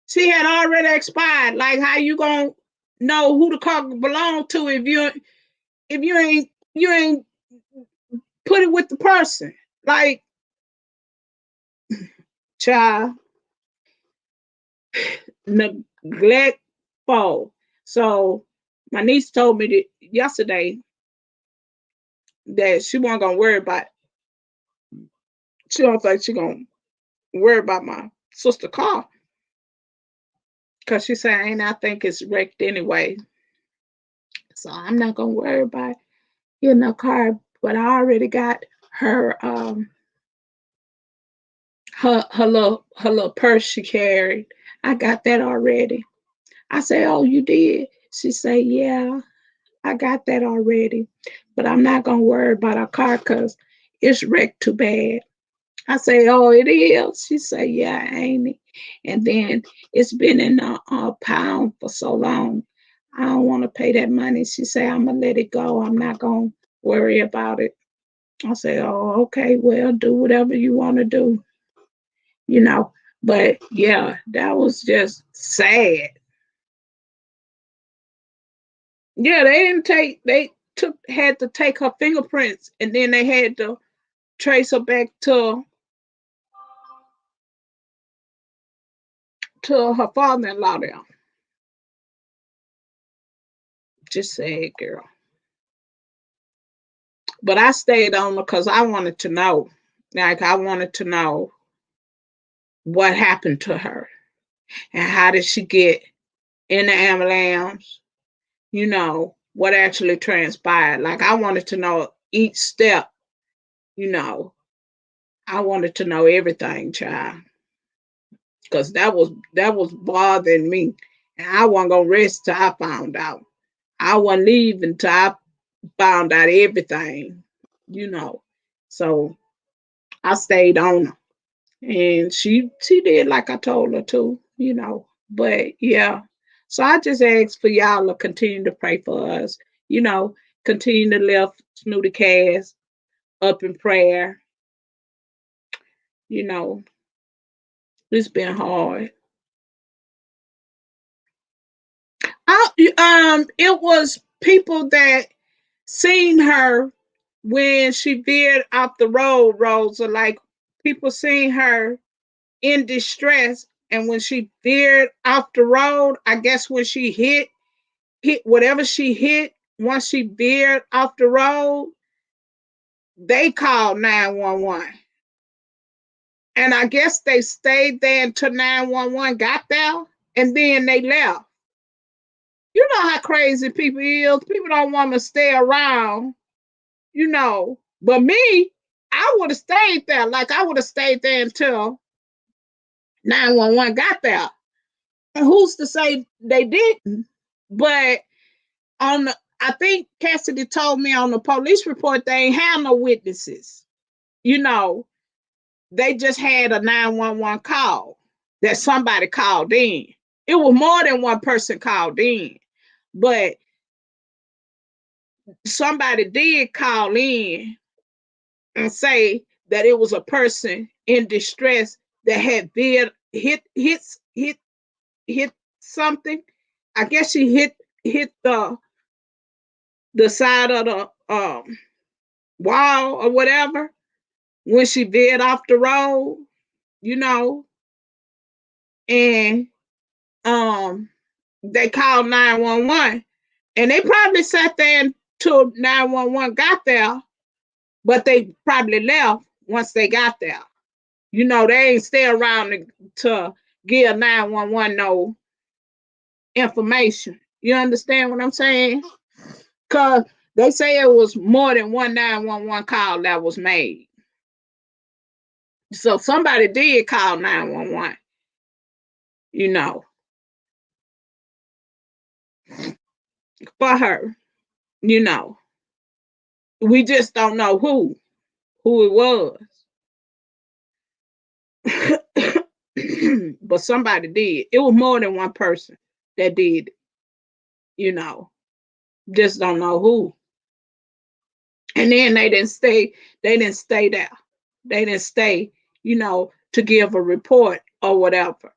she had already expired. Like, how you gonna know who the car belonged to if you ain't put it with the person? Like, child, neglectful. So my niece told me that yesterday that she wasn't gonna worry about. She don't think she gonna worry about my sister car because she said, "Ain't I think it's wrecked anyway." So I'm not gonna worry about getting a car. But I already got her little purse she carried. I got that already. I say, "Oh, you did?" She say, "Yeah, I got that already." But I'm not gonna worry about her car because it's wrecked too bad. I say, "Oh, it is?" She say, "Yeah, ain't it?" And then it's been in a pound for so long. I don't want to pay that money. She say, "I'm gonna let it go. I'm not gonna worry about it." I say, "Oh, okay. Well, do whatever you want to do, you know." But yeah, that was just sad. Yeah, they didn't take. They had to take her fingerprints, and then they had to trace her back to her father-in-law there. Just sad, girl. But I stayed on her because I wanted to know. Like, I wanted to know what happened to her and how did she get in the ambulance, what actually transpired. Like, I wanted to know each step, you know. I wanted to know everything, child. Because that was bothering me. And I wasn't gonna rest till I found out. I wasn't leaving till I found out everything, you know. So I stayed on her. And she did like I told her to. But yeah. So I just ask for y'all to continue to pray for us, you know, continue to lift Snooty Cass up in prayer. You know, it's been hard. It was people that seen her when she veered off the road, Rosa. Like, people seen her in distress, and when she veered off the road, I guess when she hit whatever she hit, once she veered off the road, they called 911. And I guess they stayed there until 911 got there, and then they left. You know how crazy people is. People don't want to stay around you know. But me, I would have stayed there. Like I would have stayed there until 911 got there. And who's to say they didn't? But on the, I think Cassidy told me on the police report they ain't have no witnesses. You know, they just had a 911 call that somebody called in. It was more than one person called in, but somebody did call in and say that it was a person in distress that had been hit something. I guess she hit the side of the wall or whatever when she veered off the road, you know, and um they called 911 and they probably sat there until 911 got there, but they probably left once they got there. You know, they ain't stay around to give 911 no information. You understand what I'm saying? Because they say it was more than one 911 call that was made. So somebody did call 911, you know, for her, you know. We just don't know who it was. But somebody did. It was more than one person that did, you know. Just don't know who. And then they didn't stay there. They didn't stay, you know, to give a report or whatever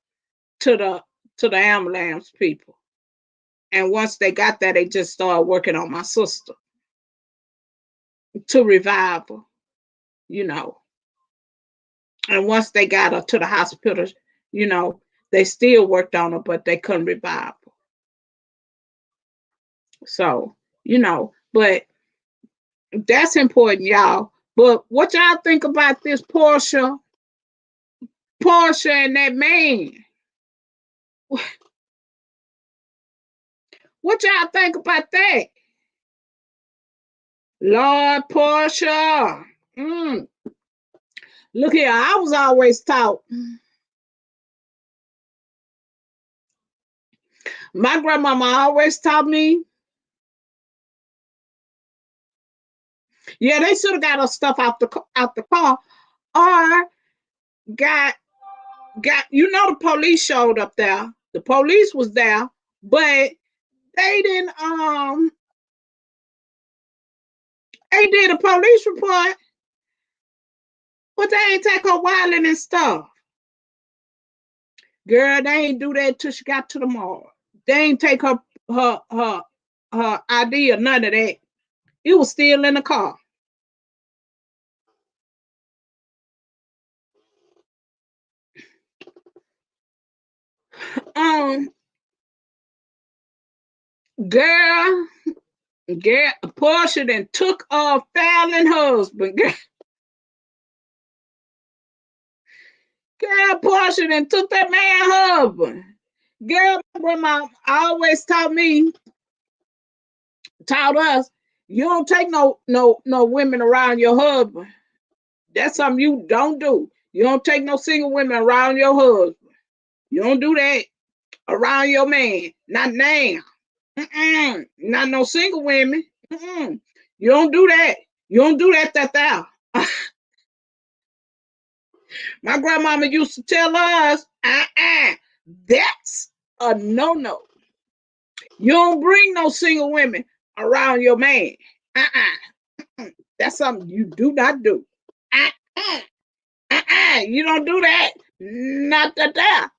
to the ambulance people. And once they got there, they just started working on my sister to revive her, you know. And once they got her to the hospital, you know, they still worked on her, but they couldn't revive her. So, you know, but that's important, y'all. But what y'all think about this Portia and that man? What y'all think about that? Lord Portia. Mm. Look here, I was always taught. My grandmama always taught me. Yeah, they should have got her stuff out the car, or got you know the police showed up there. The police was there, but they didn't they did a police report, but they ain't take her wallet and stuff. Girl, they ain't do that till she got to the mall. They ain't take her her her ID or none of that. It was still in the car. Um, girl, girl, Portia then took off Fallon husband. Girl, Portia then took that man husband. Girl, my grandma always taught us, you don't take no women around your husband. That's something you don't do. You don't take no single women around your husband. You don't do that around your man. Not now. Mm-mm. Not no single women. Mm-mm. You don't do that. You don't do that there. My grandmama used to tell us, that's a no-no. You don't bring no single women around your man. That's something you do not do. Uh-uh. You don't do that. Not that.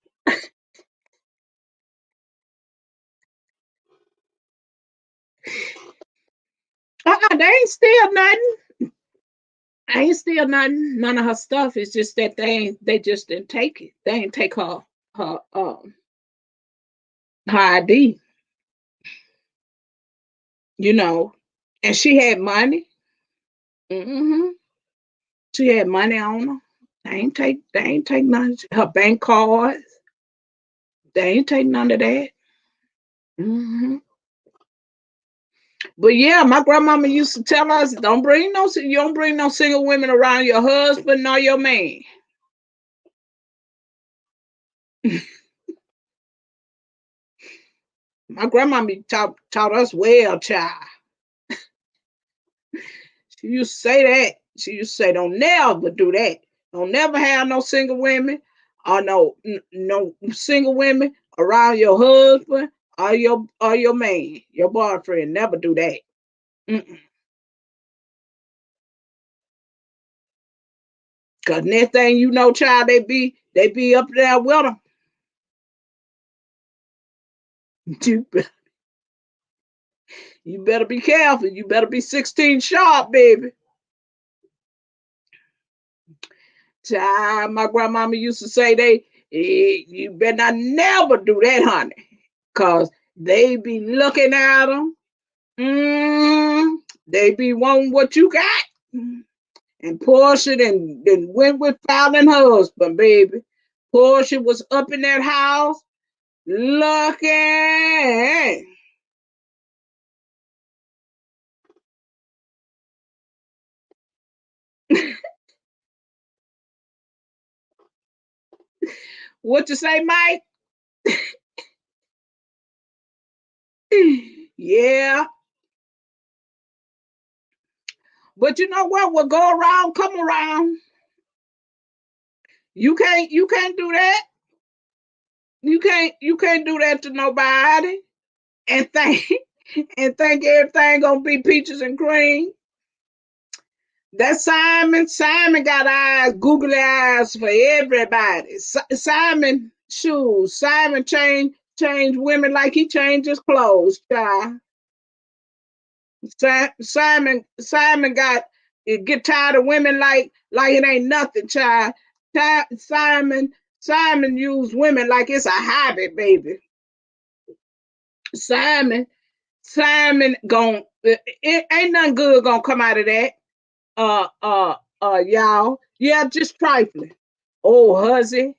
They ain't steal nothing. I ain't steal nothing. None of her stuff. It's just that they just didn't take it. They ain't take her her ID. You know, and she had money. Hmm. She had money on her. They ain't take none. Her bank cards. They ain't take none of that. Hmm. But yeah, my grandmama used to tell us, you don't bring no single women around your husband or your man. My grandmama taught us well, child. She used to say that. She used to say, "Don't never do that. Don't never have no single women or no single women around your husband or your man, your boyfriend. Never do that." Mm-mm. Cause next thing you know, child, they be up there with them. You, you better be careful. You better be 16 sharp, baby. Child, my grandmama used to say you better not never do that, honey. Cause they be looking at them. They be wanting what you got. And Portia then went with Fallon husband, baby. Portia was up in that house looking. What you say, Mike? Yeah. But you know what? What go around, come around. You can't do that. You can't do that to nobody and think and think everything gonna be peaches and cream. That Simon got eyes, googly eyes for everybody. Simon shoes. Simon change women like he changes clothes, child. Simon got get tired of women like it ain't nothing, child. Simon use women like it's a hobby, baby. Simon Simon gon' it ain't nothing good gonna come out of that. Y'all. Yeah, just trifling. Oh, Huzzy.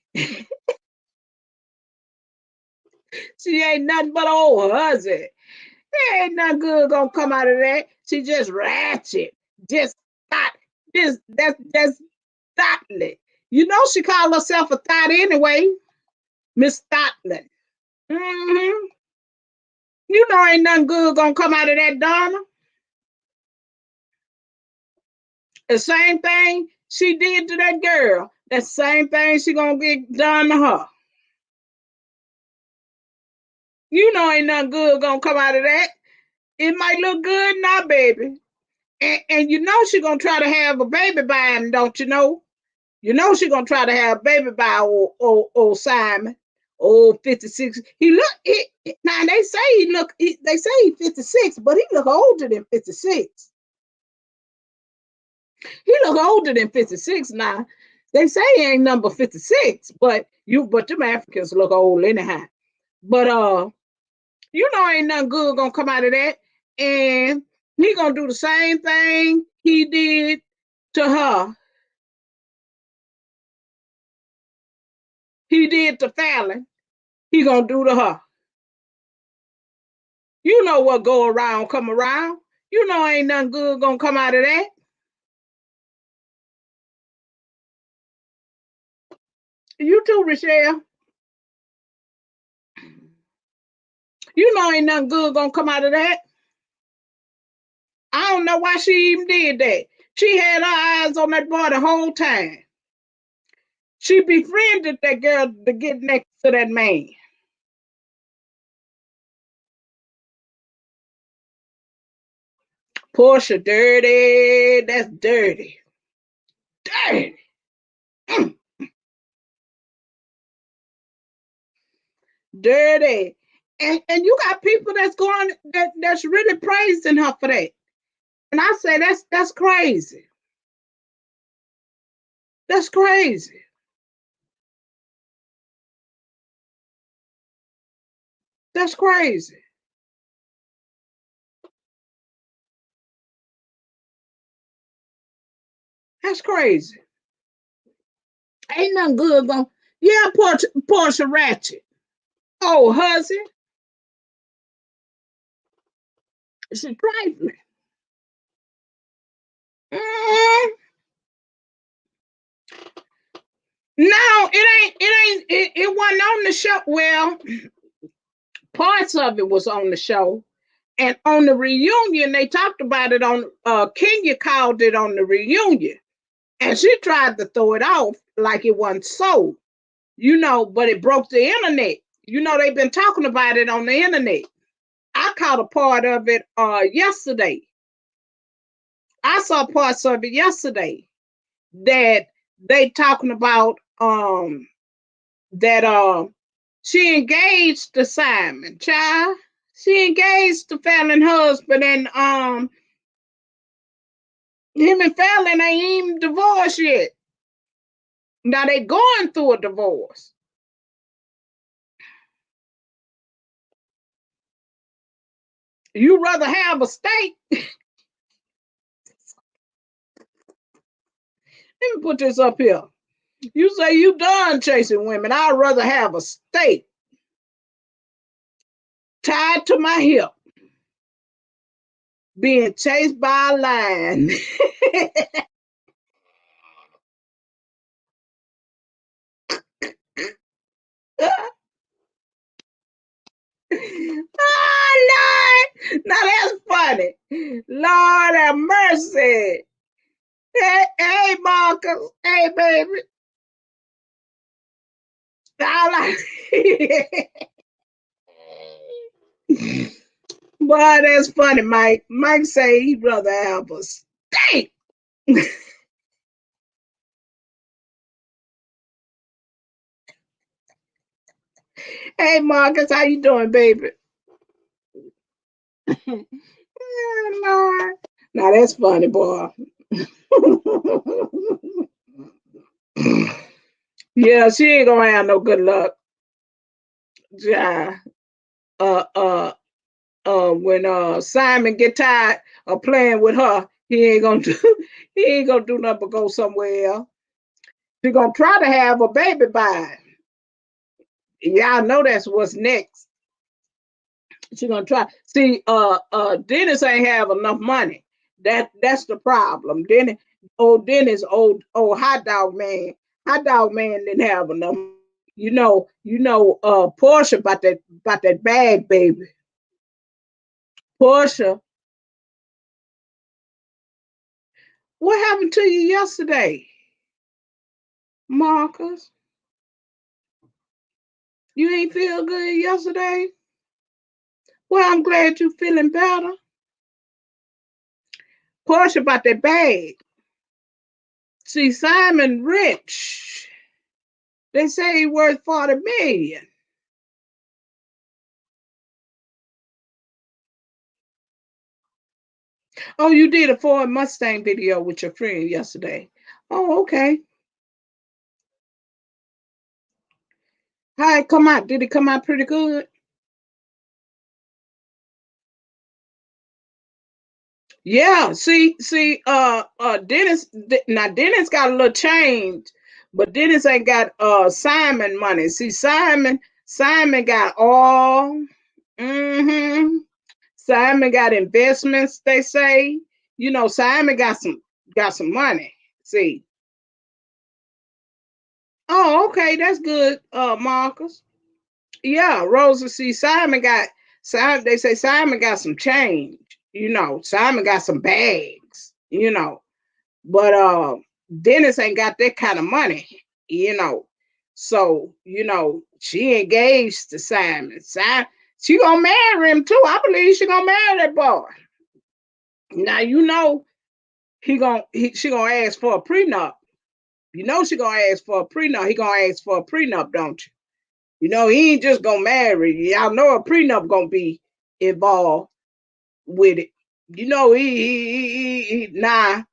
She ain't nothing but old Huzzy. There ain't nothing good gonna come out of that. She just ratchet. Just thought. That's thoughtly. You know she called herself a thought anyway. Miss Thoughtland. Mm-hmm. You know ain't nothing good gonna come out of that, Donna. The same thing she did to that girl. That same thing she gonna get done to her. You know ain't nothing good gonna come out of that. It might look good now, baby. And you know she gonna try to have a baby by him, don't you know? You know she gonna try to have a baby by old Simon. Old 56. Now they say they say he 56, but he look older than 56. He look older than 56 now. They say he ain't number 56, but them Africans look old anyhow. But you know ain't nothing good gonna come out of that. And he gonna do the same thing he did to her. He did to Fallon. He gonna do to her. You know what go around, come around. You know ain't nothing good gonna come out of that. You too, Rochelle. You know ain't nothing good gonna come out of that. I don't know why she even did that. She had her eyes on that boy the whole time. She befriended that girl to get next to that man. Portia, dirty. That's dirty. Dirty. Mm, dirty. And you got people that's really praising her for that. And I say that's crazy. That's crazy. That's crazy. That's crazy. Ain't nothing good going. Yeah, Portia Ratchet. Oh, husband. She's trifling. Mm, no, it wasn't on the show. Well, parts of it was on the show. And on the reunion, they talked about it on Kenya called it on the reunion. And she tried to throw it off like it wasn't so, but it broke the internet. They've been talking about it on the internet. I caught a part of it yesterday. I saw parts of it yesterday that they talking about that she engaged to Simon, child. She engaged to Fallon husband, and him and Fallon ain't even divorced yet. Now they going through a divorce. You rather have a steak? Let me put this up here. You say you done chasing women. I'd rather have a steak tied to my hip, being chased by a lion. Oh, Lord. Now that's funny. Lord have mercy. Hey, Marcus. Hey, baby. I like Boy, that's funny, Mike. Mike say he'd rather have a steak. Hey, Marcus, how you doing, baby? Lord. Now that's funny, boy. Yeah, she ain't gonna have no good luck. Yeah. Uh, uh, when Simon get tired of playing with her, he ain't gonna do nothing but go somewhere else. He gonna try to have a baby by it. Y'all know that's what's next. She gonna try. See, Dennis ain't have enough money. That's the problem. Dennis, old hot dog man. Hot dog man didn't have enough. Portia about that bag, baby. Portia, what happened to you yesterday, Marcus? You ain't feel good yesterday? Well, I'm glad you feeling better. Portia about that bag. See, Simon rich. They say he worth 40 million. Oh, you did a Ford Mustang video with your friend yesterday. Oh, okay. How it come out? Did it come out pretty good? Yeah. Dennis. Now Dennis got a little change, but Dennis ain't got Simon money. See, Simon got all. Mm-hmm. Simon got investments. They say, Simon got some money. See. Oh, okay, that's good, Marcus. Yeah, Rosa. See, Simon got Simon. They say Simon got some change. Simon got some bags. But Dennis ain't got that kind of money. You know, so she engaged to Simon. She gonna marry him too. I believe she gonna marry that boy. Now she gonna ask for a prenup. She gonna ask for a prenup. He gonna ask for a prenup, don't you? He ain't just gonna marry. Y'all know a prenup gonna be involved with it. Now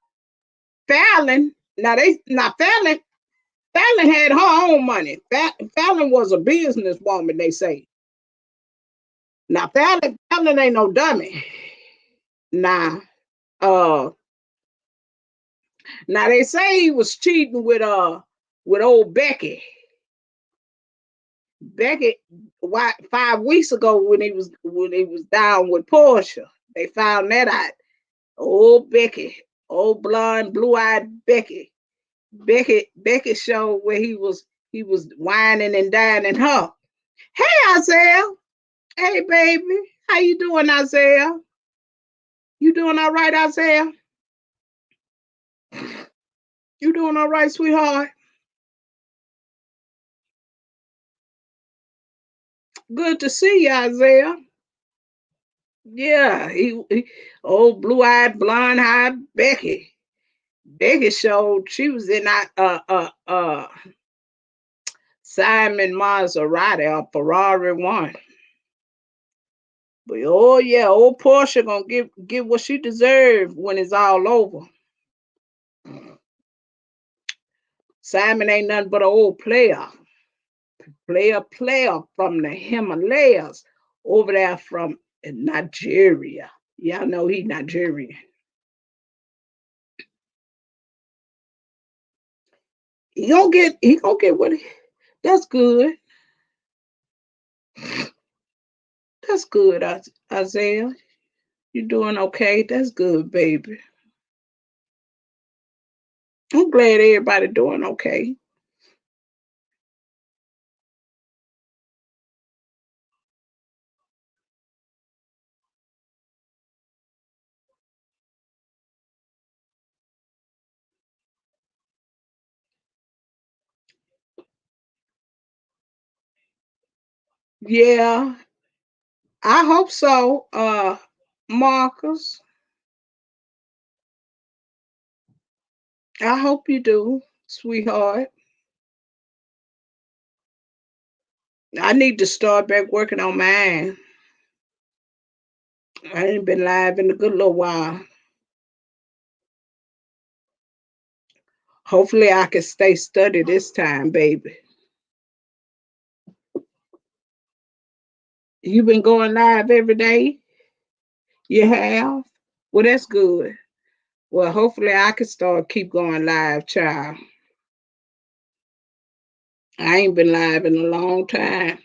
Fallon. Fallon had her own money. Fallon was a businesswoman. They say. Now Fallon ain't no dummy. Now, uh, now they say he was cheating with old Becky. Becky, 5 weeks ago when he was down with Portia. They found that out. Old Becky, old blonde, blue-eyed Becky. Becky showed where he was whining and dining her. Hey Isaiah. Hey baby. How you doing, Isaiah? You doing all right, Isaiah? You doing all right, sweetheart? Good to see you, Isaiah. Yeah, old blue-eyed, blonde-eyed Becky. Becky showed she was in Simon Maserati or Ferrari one. But oh yeah, old Portia gonna give what she deserved when it's all over. Simon ain't nothing but an old player from the Himalayas over there from Nigeria. Y'all know he Nigerian. He gonna get what he, that's good. That's good, Isaiah. You doing okay? That's good, baby. I'm glad everybody doing okay. Yeah, I hope so, Marcus. I hope you do, sweetheart. I need to start back working on mine. I ain't been live in a good little while. Hopefully I can stay steady this time, baby. You been going live every day? You have? Well, that's good. Well, hopefully I can start keep going live, child. I ain't been live in a long time.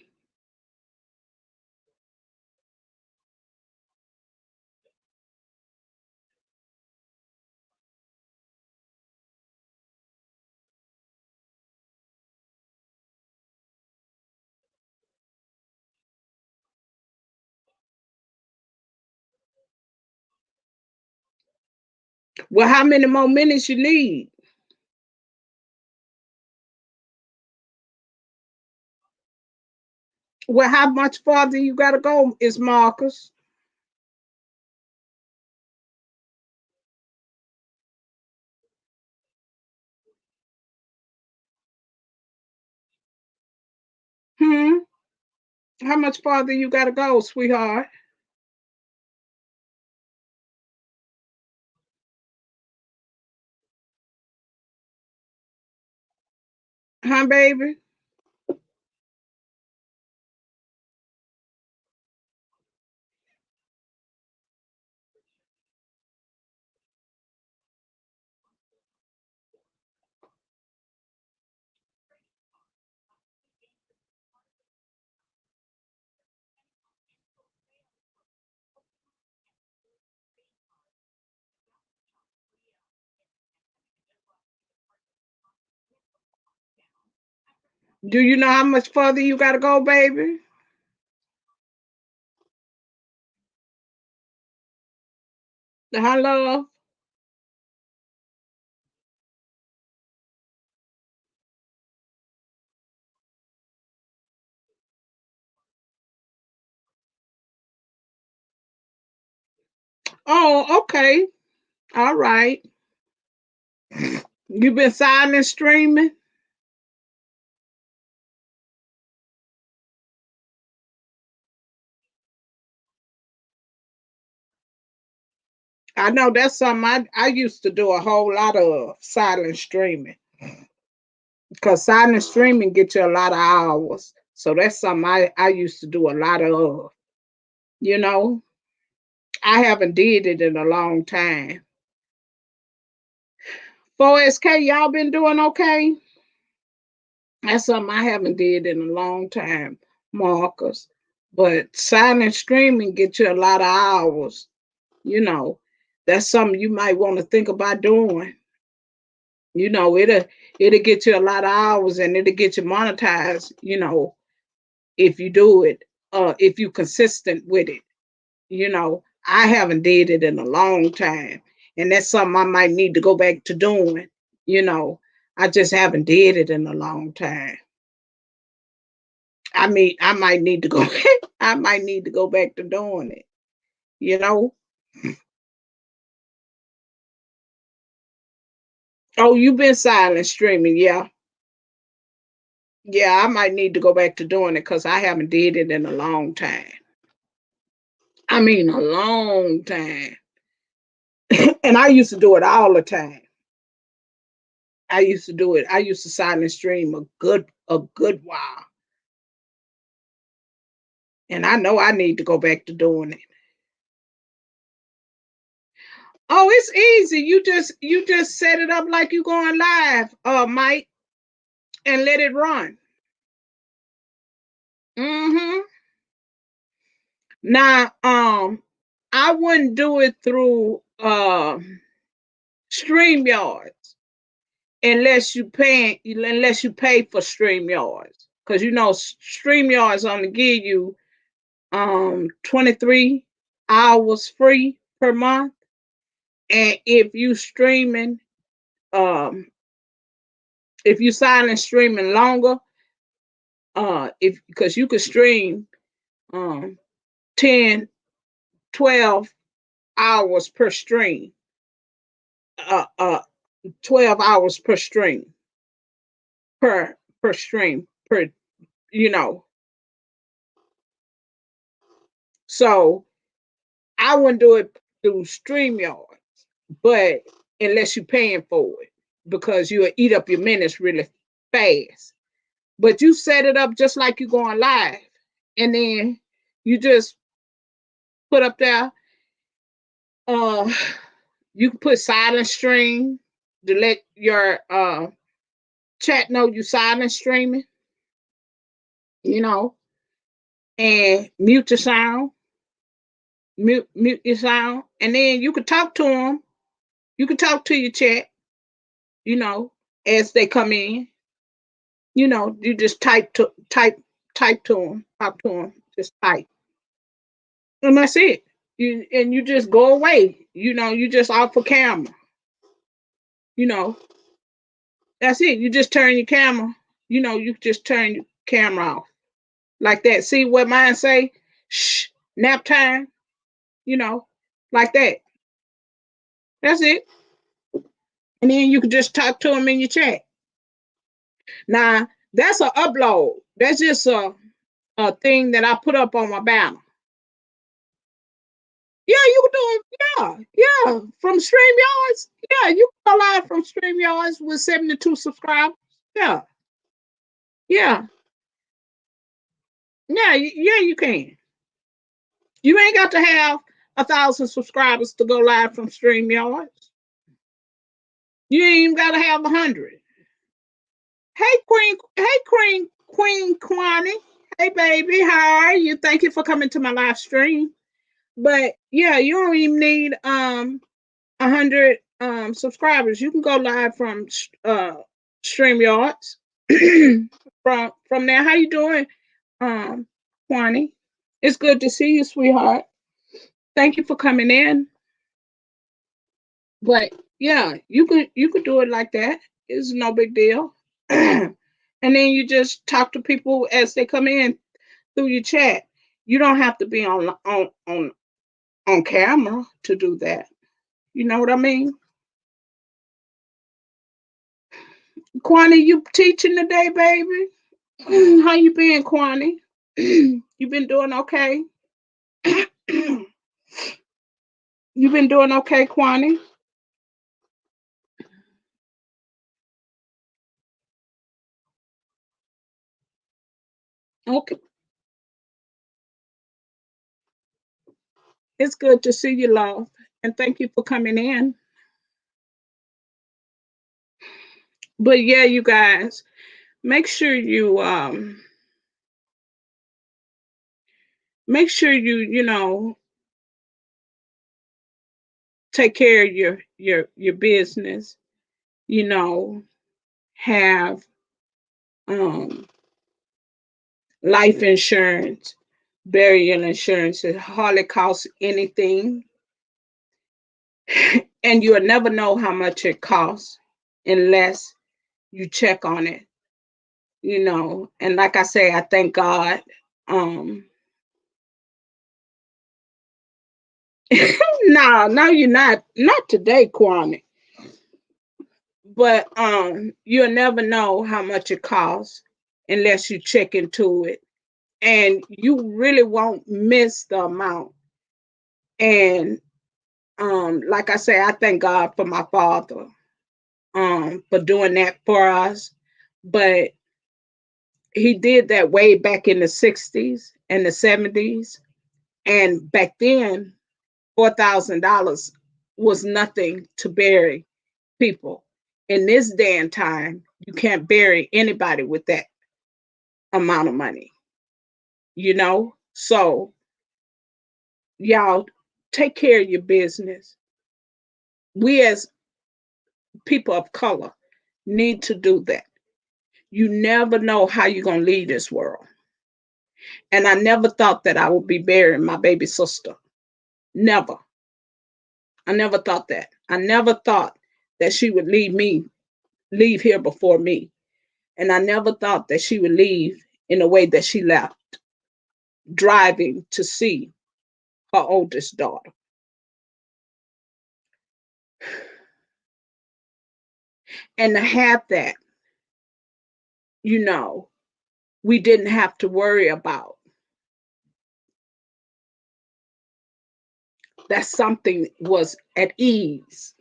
Well, how many more minutes you need? Well, how much farther you gotta go is Marcus? Hmm? How much farther you gotta go, sweetheart? Huh, baby? Do you know how much further you gotta go, baby? Hello? Oh, okay. All right. You been silent streaming? I know that's something I used to do a whole lot of silent streaming because silent streaming get you a lot of hours. So that's something I used to do a lot of. You know, I haven't did it in a long time. 4SK, y'all been doing okay? That's something I haven't did in a long time, Marcus. But silent streaming get you a lot of hours. You know, that's something you might want to think about doing. It'll get you a lot of hours and it'll get you monetized, if you do it, if you consistent with it. I haven't did it in a long time. And that's something I might need to go back to doing. You know, I just haven't did it in a long time. I mean, I might need to go I might need to go back to doing it, you know? Oh, you've been silent streaming, yeah. Yeah, I might need to go back to doing it because I haven't did it in a long time. I mean a long time. And I used to do it all the time. I used to do it. I used to silent stream a good while. And I know I need to go back to doing it. Oh, it's easy. You just set it up like you going live, Mike, and let it run. Hmm. Now, I wouldn't do it through StreamYard unless you pay for StreamYard. Because StreamYards only give you 23 hours free per month. And um if you silent streaming longer, if because you could stream um 10, 12 hours per stream, uh uh 12 hours per stream, per stream, per you know so I wouldn't do it through StreamYard, but unless you're paying for it, because you'll eat up your minutes really fast. But you set it up just like you're going live, and then you just put up there. Uh, you can put silent stream to let your chat know you silent streaming, you know, and mute your sound, and then you can talk to them. You can talk to your chat, you know, as they come in. You just type to them, talk to them, just type, and that's it. You just go away. You just off for camera. You know, that's it. You just turn your camera. You just turn your camera off like that. See what mine say? Shh, nap time. You know, like that. That's it. And then you can just talk to them in your chat. Now that's a upload. That's just a thing that I put up on my banner. Yeah, you can do it. Yeah, yeah, from StreamYards. Yeah, you can go live from StreamYards with 72 subscribers. Yeah, yeah, yeah, yeah. You can. You ain't got to have 1,000 subscribers to go live from StreamYards. You ain't even got to have 100. Hey, Queen. Hey, Queen Kwani. Hey, baby. How are you? Thank you for coming to my live stream. But yeah, you don't even need 100 subscribers. You can go live from StreamYards. From there. How you doing, Kwani? It's good to see you, sweetheart. Thank you for coming in. But yeah, you could do it like that. It's no big deal. And then you just talk to people as they come in through your chat. You don't have to be on camera to do that. You know what I mean? Kwani, you teaching today, baby? How you been, Kwani? You been doing okay? You been doing okay, Kwani? Okay. It's good to see you, love. And thank you for coming in. But yeah, you guys, make sure you take care of your business, you know, have um life insurance, burial insurance. It hardly costs anything. And you'll never know how much it costs unless you check on it, you know. And like I say, I thank God. Um no, you're not today, Kwame. But you'll never know how much it costs unless you check into it. And you really won't miss the amount. And like I say, I thank God for my father for doing that for us. But he did that way back in the 60s and the 70s. And back then, $4,000 was nothing to bury people. In this day and time, you can't bury anybody with that amount of money, you know? So, y'all, take care of your business. We, as people of color, need to do that. You never know how you're going to leave this world. And I never thought that I would be burying my baby sister. Never. I never thought that. I never thought that she would leave here before me. And I never thought that she would leave in the way that she left, driving to see her oldest daughter. And to have that, you know, we didn't have to worry about that something was at ease.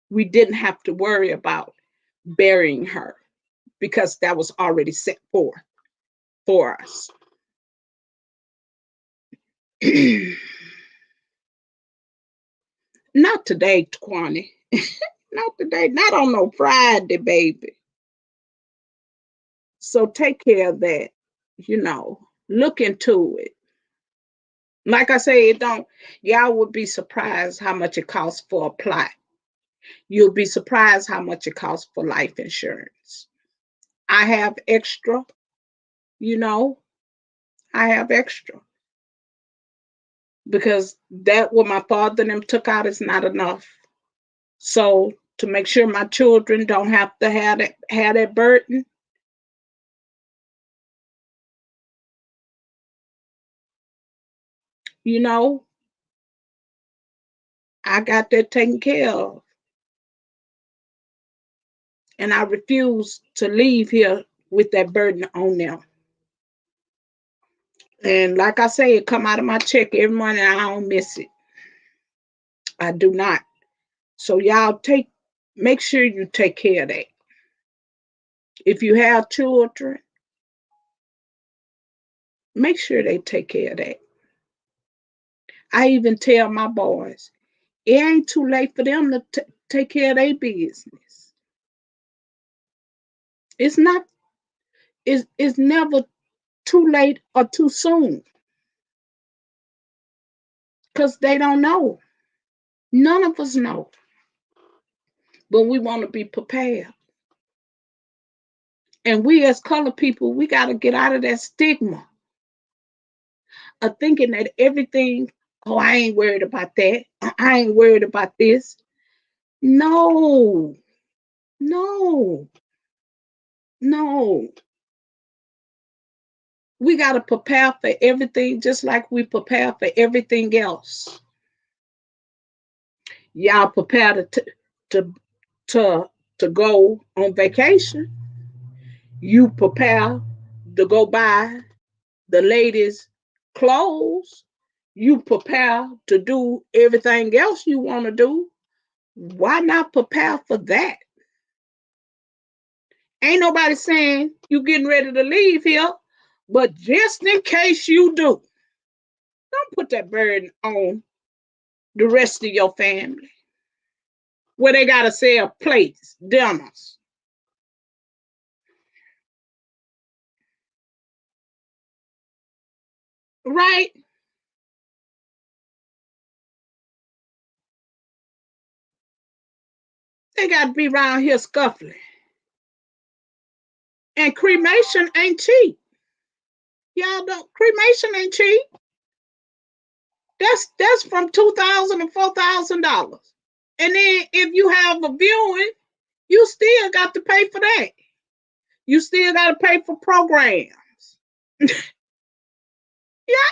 We didn't have to worry about burying her because that was already set forth for us. Not today, Kwani. Not today. Not on no Friday, baby. So take care of that. You know, look into it. Like I say, it don't. Y'all would be surprised how much it costs for a plot. You'll be surprised how much it costs for life insurance. I have extra. You know, I have extra because that what my father and them took out is not enough. So to make sure my children don't have to have that burden, you know, I got that taken care of. And I refuse to leave here with that burden on them. And like I say, it come out of my check every month and I don't miss it. I do not. So y'all make sure you take care of that. If you have children, make sure they take care of that. I even tell my boys, it ain't too late for them to take care of their business. It's not, it's never too late or too soon because they don't know. None of us know, but we want to be prepared. And we as colored people, we got to get out of that stigma of thinking that everything, oh, I ain't worried about that. I ain't worried about this. No, no, no. We got to prepare for everything just like we prepare for everything else. Y'all prepare to, to, to go on vacation. You prepare to go buy the latest clothes. You prepare to do everything else you want to do. Why not prepare for that? Ain't nobody saying you getting ready to leave here, but just in case you do, don't put that burden on the rest of your family where they got to sell plates, dinners, right? They got to be around here scuffling. And cremation ain't cheap. Y'all don't. Cremation ain't cheap. That's from $2,000 to $4,000. And then if you have a viewing, you still got to pay for that. You still got to pay for programs. Yeah,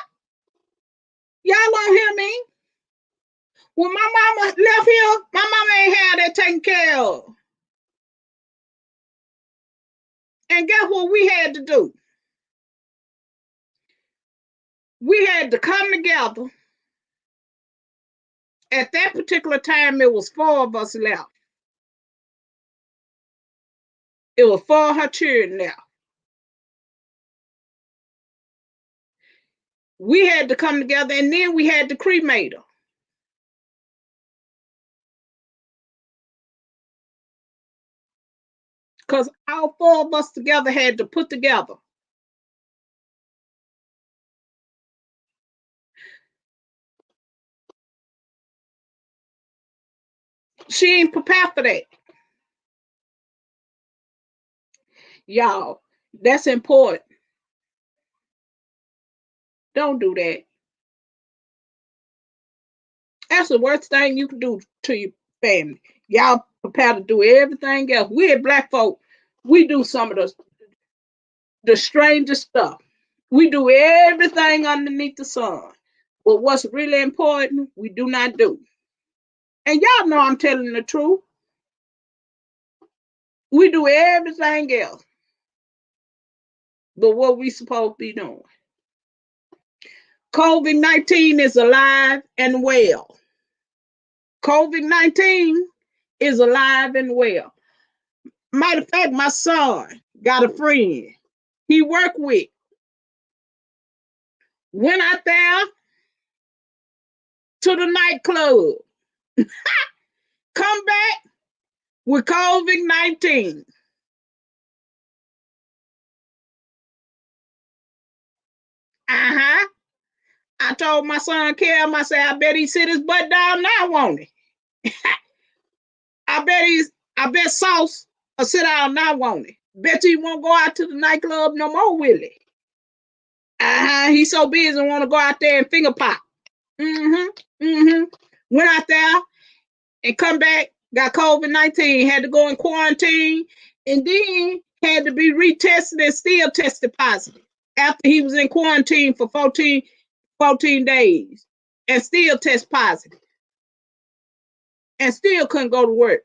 y'all don't hear me. When my mama left here, my mama ain't had that taken care of. And guess what we had to do? We had to come together. At that particular time, it was four of us left. It was four of her children left. We had to come together, and then we had to cremate her. Because all four of us together had to put together. She ain't prepared for that. Y'all, that's important. Don't do that. That's the worst thing you can do to your family. Y'all prepare to do everything else. We at Black folk, we do some of the strangest stuff. We do everything underneath the sun. But what's really important, we do not do. And y'all know I'm telling the truth. We do everything else but what we supposed to be doing. COVID-19 is alive and well. COVID-19 is alive and well. Matter of fact, my son got a friend he worked with. Went out there to the nightclub. Come back with COVID-19. Uh-huh. I told my son Cam, I said, I bet he sit his butt down now, won't he? I bet Sauce will sit down now, won't he? Bet he won't go out to the nightclub no more, will he? He's so busy and want to go out there and finger pop. Mm-hmm. Mm-hmm. Went out there and come back, got COVID-19, had to go in quarantine, and then had to be retested and still tested positive after he was in quarantine for 14 days and still test positive and still couldn't go to work.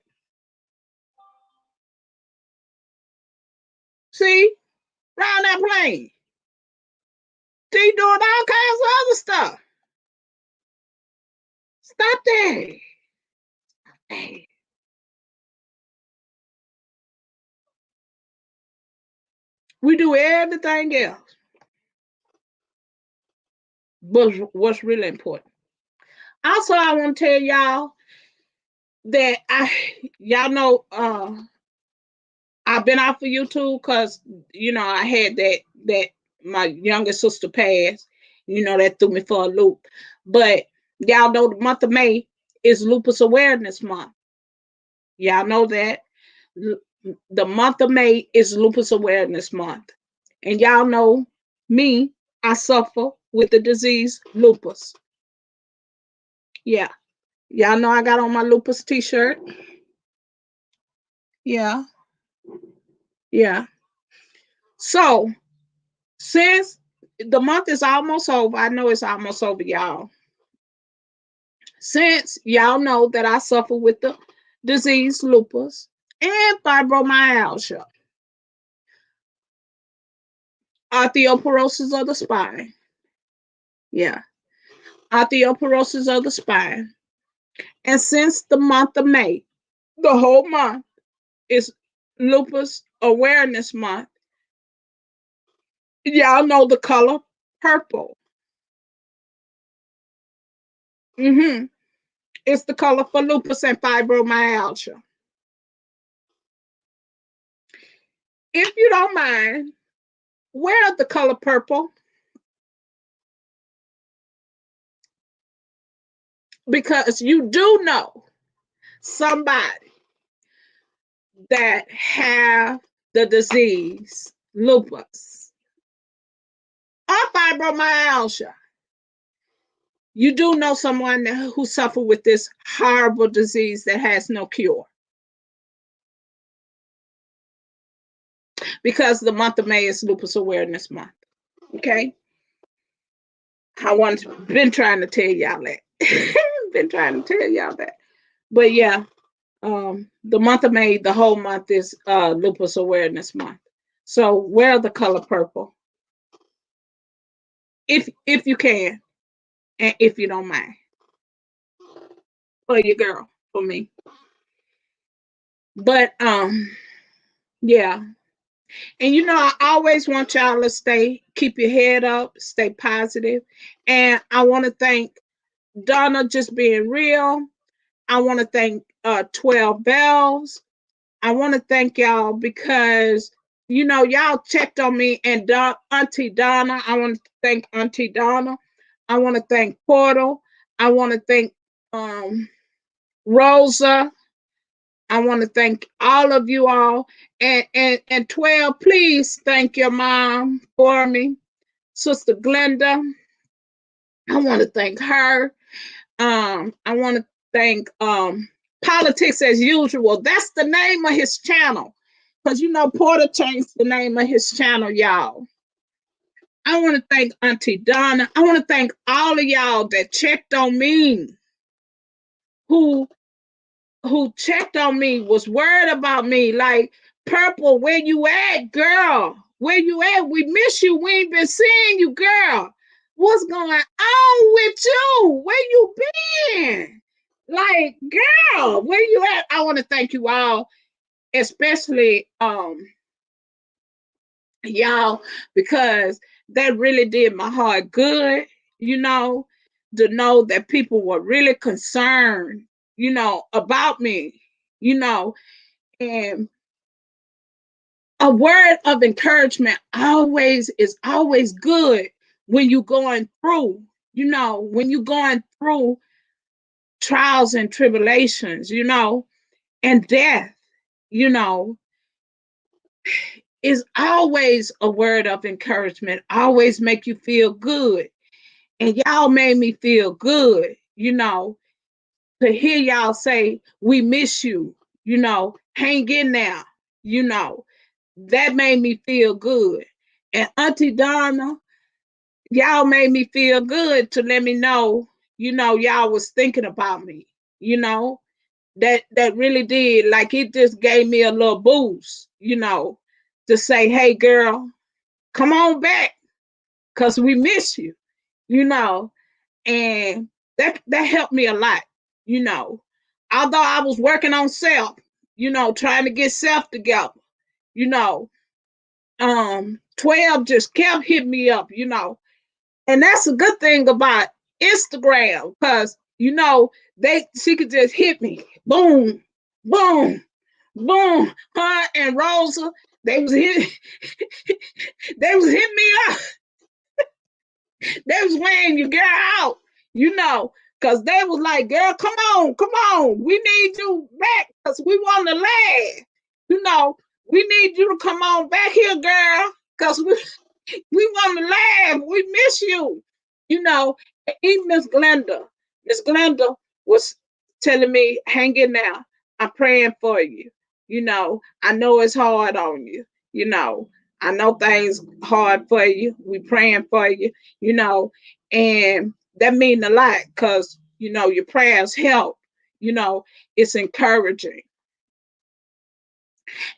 See, round that plane. See, doing all kinds of other stuff. Stop that. Hey. We do everything else, but what's really important. Also, I want to tell y'all that y'all know, I've been off of YouTube because I had that my youngest sister passed. That threw me for a loop. But y'all know the month of May is Lupus Awareness Month. Y'all know that the month of May is Lupus Awareness Month, and y'all know me. I suffer with the disease lupus. Yeah, y'all know I got on my lupus T-shirt. Yeah, yeah. So since the month is almost over, I know it's almost over, y'all. Since y'all know that I suffer with the disease lupus and fibromyalgia, osteoporosis of the spine. Yeah, osteoporosis of the spine. And since the month of May, the whole month is Lupus Awareness Month, y'all know the color purple. Mm-hmm. It's the color for lupus and fibromyalgia. If you don't mind, wear the color purple because you do know somebody that have the disease lupus or fibromyalgia. You do know someone who suffer with this horrible disease that has no cure. Because the month of May is Lupus Awareness Month. Okay? Been trying to tell y'all that. Been trying to tell y'all that. But yeah, the month of May, the whole month is Lupus Awareness Month. So wear the color purple if you can and if you don't mind. For your girl, for me. But yeah. And you know, I always want y'all to keep your head up, stay positive. And I want to thank Donna just being real. I want to thank 12 Bells. I want to thank y'all because, you know, y'all checked on me and Auntie Donna. I want to thank Auntie Donna. I want to thank Portal. I want to thank Rosa. I want to thank all of you all. And 12, please thank your mom for me. Sister Glenda. I want to thank her. I want to thank Politics as Usual. That's the name of his channel. Because you know Porter changed the name of his channel, y'all. I want to thank Auntie Donna. I want to thank all of y'all that checked on me, who checked on me, was worried about me. Like, Purple, where you at, girl? Where you at? We miss you. We ain't been seeing you, girl. What's going on with you? Where you been? Like, girl, where you at? I want to thank you all, especially y'all, because that really did my heart good, you know, to know that people were really concerned, you know, about me, you know, and a word of encouragement always is always good when you're going through, you know, when you're going through trials and tribulations, you know, and death, you know, is always a word of encouragement, always make you feel good. And y'all made me feel good, you know, to hear y'all say, we miss you, you know, hang in there, you know, that made me feel good. And Auntie Donna, y'all made me feel good to let me know, you know, y'all was thinking about me, you know, that really did. Like, it just gave me a little boost, you know, to say, hey, girl, come on back, because we miss you, you know. And that helped me a lot, you know. Although I was working on self, you know, trying to get self together, you know. 12 just kept hitting me up, you know. And that's a good thing about Instagram, because you know, she could just hit me. Boom, boom, boom. Her and Rosa, they was hit, they was hitting me up. They was weighing your girl out, you know, because they was like, girl, come on. We need you back because we want to laugh. You know, we need you to come on back here, girl, because we want to laugh. We miss you. You know, even Miss Glenda. Miss Glenda was telling me, hang in there. I'm praying for you. You know, I know it's hard on you. You know, I know things hard for you. We praying for you, you know, and that means a lot because, you know, your prayers help. You know, it's encouraging.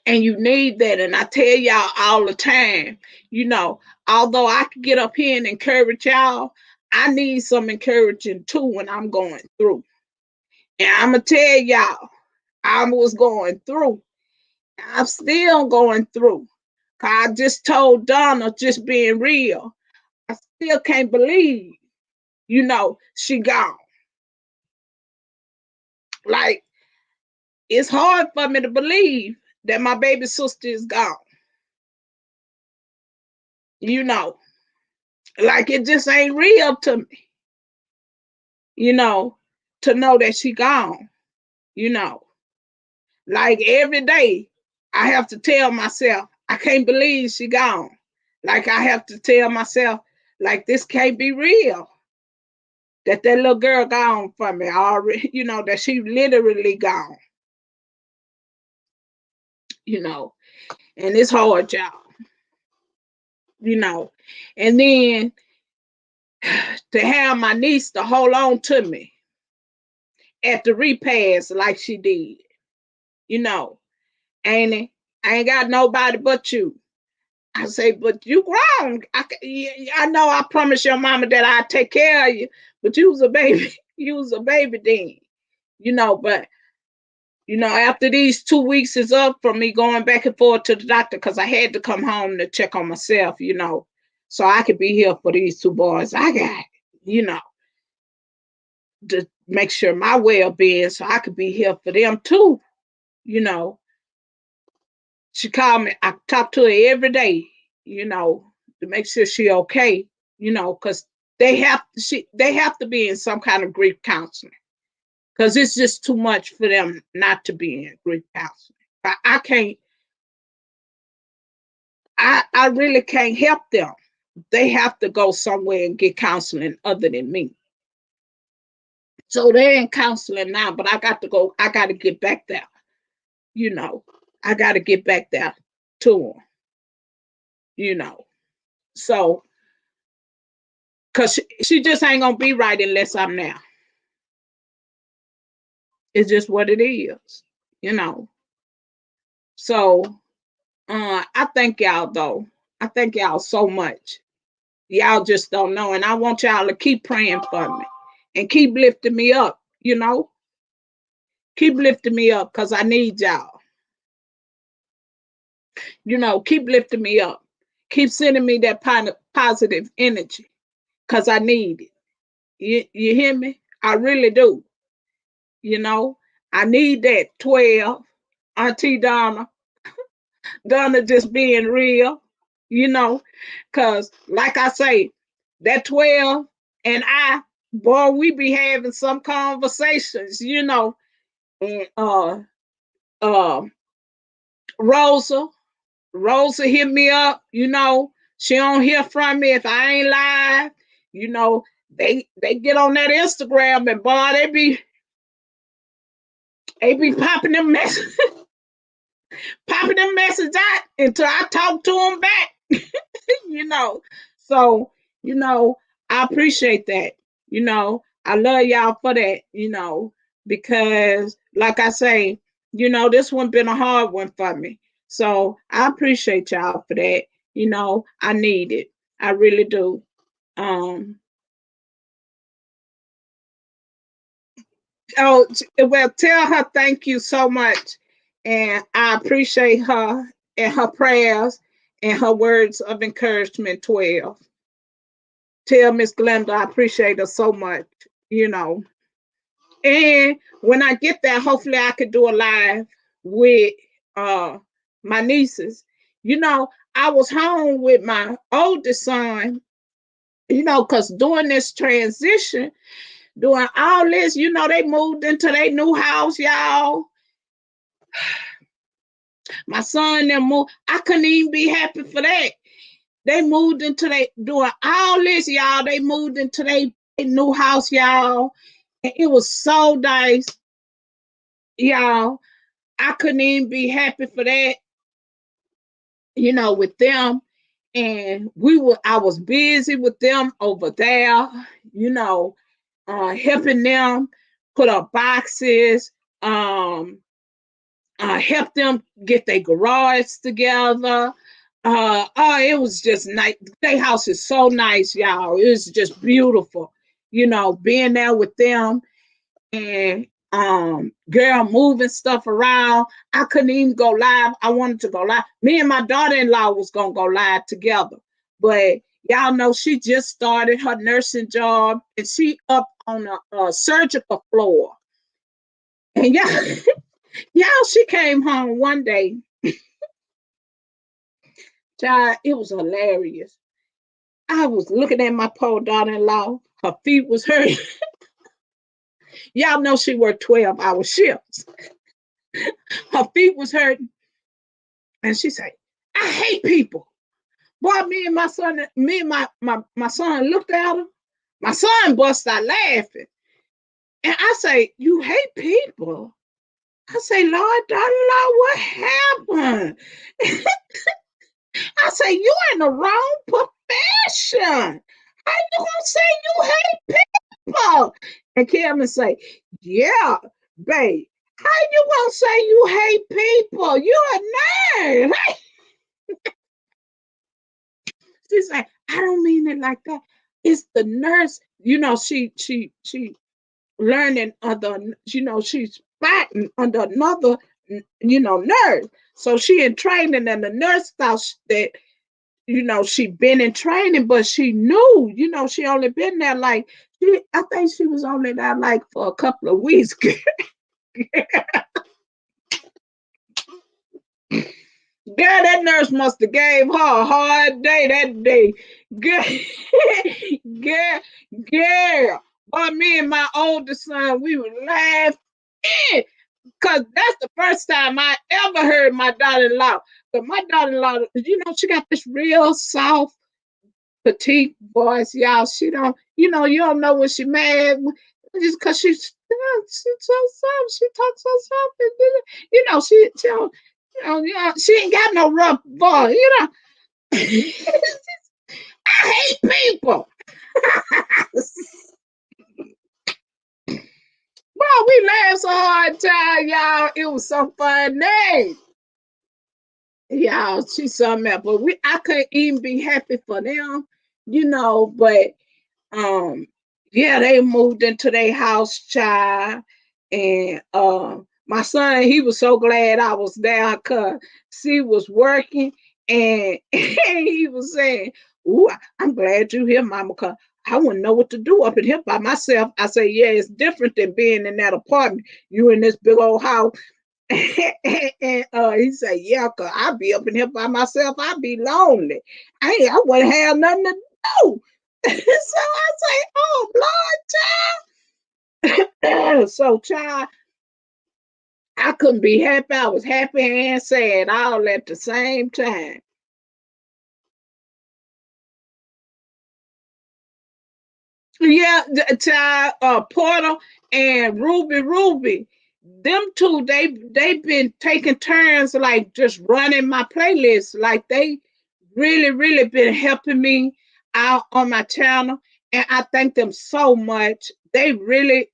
And you need that. And I tell y'all all the time, you know, although I can get up here and encourage y'all, I need some encouraging too when I'm going through. And I'm going to tell y'all, I was going through. I'm still going through. I just told Donna, just being real, I still can't believe, you know, she gone. Like, it's hard for me to believe that my baby sister is gone. You know, like it just ain't real to me, you know, to know that she gone, you know. Like every day, I have to tell myself, I can't believe she gone. Like I have to tell myself, like this can't be real. That little girl gone from me already, that she literally gone, you know. And it's hard, y'all, you know. And then to have my niece to hold on to me at the repast like she did, you know, ain't it? I ain't got nobody but you. I say, but you grown. I know I promised your mama that I'd take care of you, but you was a baby. You was a baby then, but after these 2 weeks is up from me going back and forth to the doctor, because I had to come home to check on myself, so I could be here for these two boys I got, you know, to make sure my well-being, so I could be here for them too, you know. She called me. I talk to her every day, to make sure she okay, because they have to be in some kind of grief counseling, because it's just too much for them not to be in grief counseling. I can't. I really can't help them. They have to go somewhere and get counseling other than me. So they're in counseling now, but I got to go. I got to get back there. You know, I got to get back there to them. You know, so because she just ain't gonna be right unless I'm there. It's just what it is. You know. So I thank y'all though. I thank y'all so much. Y'all just don't know, and I want y'all to keep praying for me and keep lifting me up. Keep lifting me up because I need y'all. Keep lifting me up. Keep sending me that positive energy because I need it. You hear me? I really do. I need that 12. Auntie Donna just being real, because like I say, that 12 and boy, we be having some conversations, and uh, Rosa. Rosa hit me up, she don't hear from me if I ain't live. You know, they get on that Instagram and boy, they be popping them messages, popping them messages out until I talk to them back. you know. So, I appreciate that. I love y'all for that, because like I say, this one been a hard one for me. So I appreciate y'all for that. I need it. I really do. Um, well, tell her thank you so much. And I appreciate her and her prayers and her words of encouragement, 12. Tell Miss Glenda I appreciate her so much. And when I get there, hopefully I could do a live with uh my nieces. I was home with my oldest son, because during this transition, doing all this, they moved into their new house, y'all. My son them moved. I couldn't even be happy for that. They moved into doing all this, y'all. They moved into their new house, y'all. And it was so nice, y'all. I couldn't even be happy for that, with them. And I was busy with them over there, helping them put up boxes, help them get their garage together. It was just nice. Their house is so nice, y'all. It was just beautiful, being there with them and girl moving stuff around. I couldn't even go live. I wanted to go live. Me and my daughter-in-law was gonna go live together, but y'all know she just started her nursing job and she up on a surgical floor. And y'all, she came home one day. Child, it was hilarious. I was looking at my poor daughter-in-law. Her feet was hurting. Y'all know she worked 12-hour shifts. Her feet was hurting. And she said, I hate people. Boy, me and my son looked at her. My son bust out laughing. And I say, you hate people? I say, Lord, darling, Lord, what happened? I say, you in the wrong profession. How you gonna say you hate people? And Kevin say, yeah, babe. How you gonna say you hate people? You a nerd. She said, I don't mean it like that. It's the nurse. She learning under, she's fighting under another, nurse. So she in training, and the nurse thought that, she been in training, but she knew, she only been there like, I think she was only there like for a couple of weeks. Girl, that nurse must have gave her a hard day that day. Girl, girl, girl. But me and my oldest son, we would laugh because that's the first time I ever heard my daughter-in-law. But my daughter-in-law, she got this real soft, petite voice, y'all. She don't, you don't know when she mad. Just because she's so soft, she talks so soft, and she don't, she ain't got no rough voice, I hate people. Boy, we laughed so hard, child, y'all. It was so funny. Y'all, she's something else. But I couldn't even be happy for them, but um, yeah, they moved into their house, child. And my son, he was so glad I was there because she was working, and, and he was saying, ooh, I'm glad you here, mama, because I wouldn't know what to do up in here by myself. I say, yeah, it's different than being in that apartment. You in this big old house. And he said, yeah, cause I be up in here by myself. I be lonely. I wouldn't have nothing to do. So I say, oh Lord, child. So child, I couldn't be happy. I was happy and sad all at the same time. Yeah, the child, Porter and Ruby, them two, they've been taking turns like just running my playlist. Like they really been helping me out on my channel, and I thank them so much. They really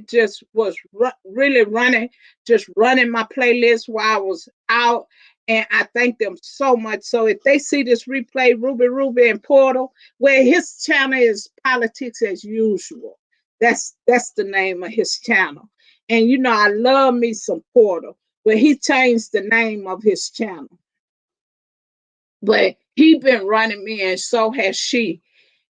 just was really running my playlist while I was out, and I thank them so much. So if they see this replay, Ruby and Portal, where his channel is Politics as Usual. That's the name of his channel. And I love me some Portal, but he changed the name of his channel. But he been running me, and so has she.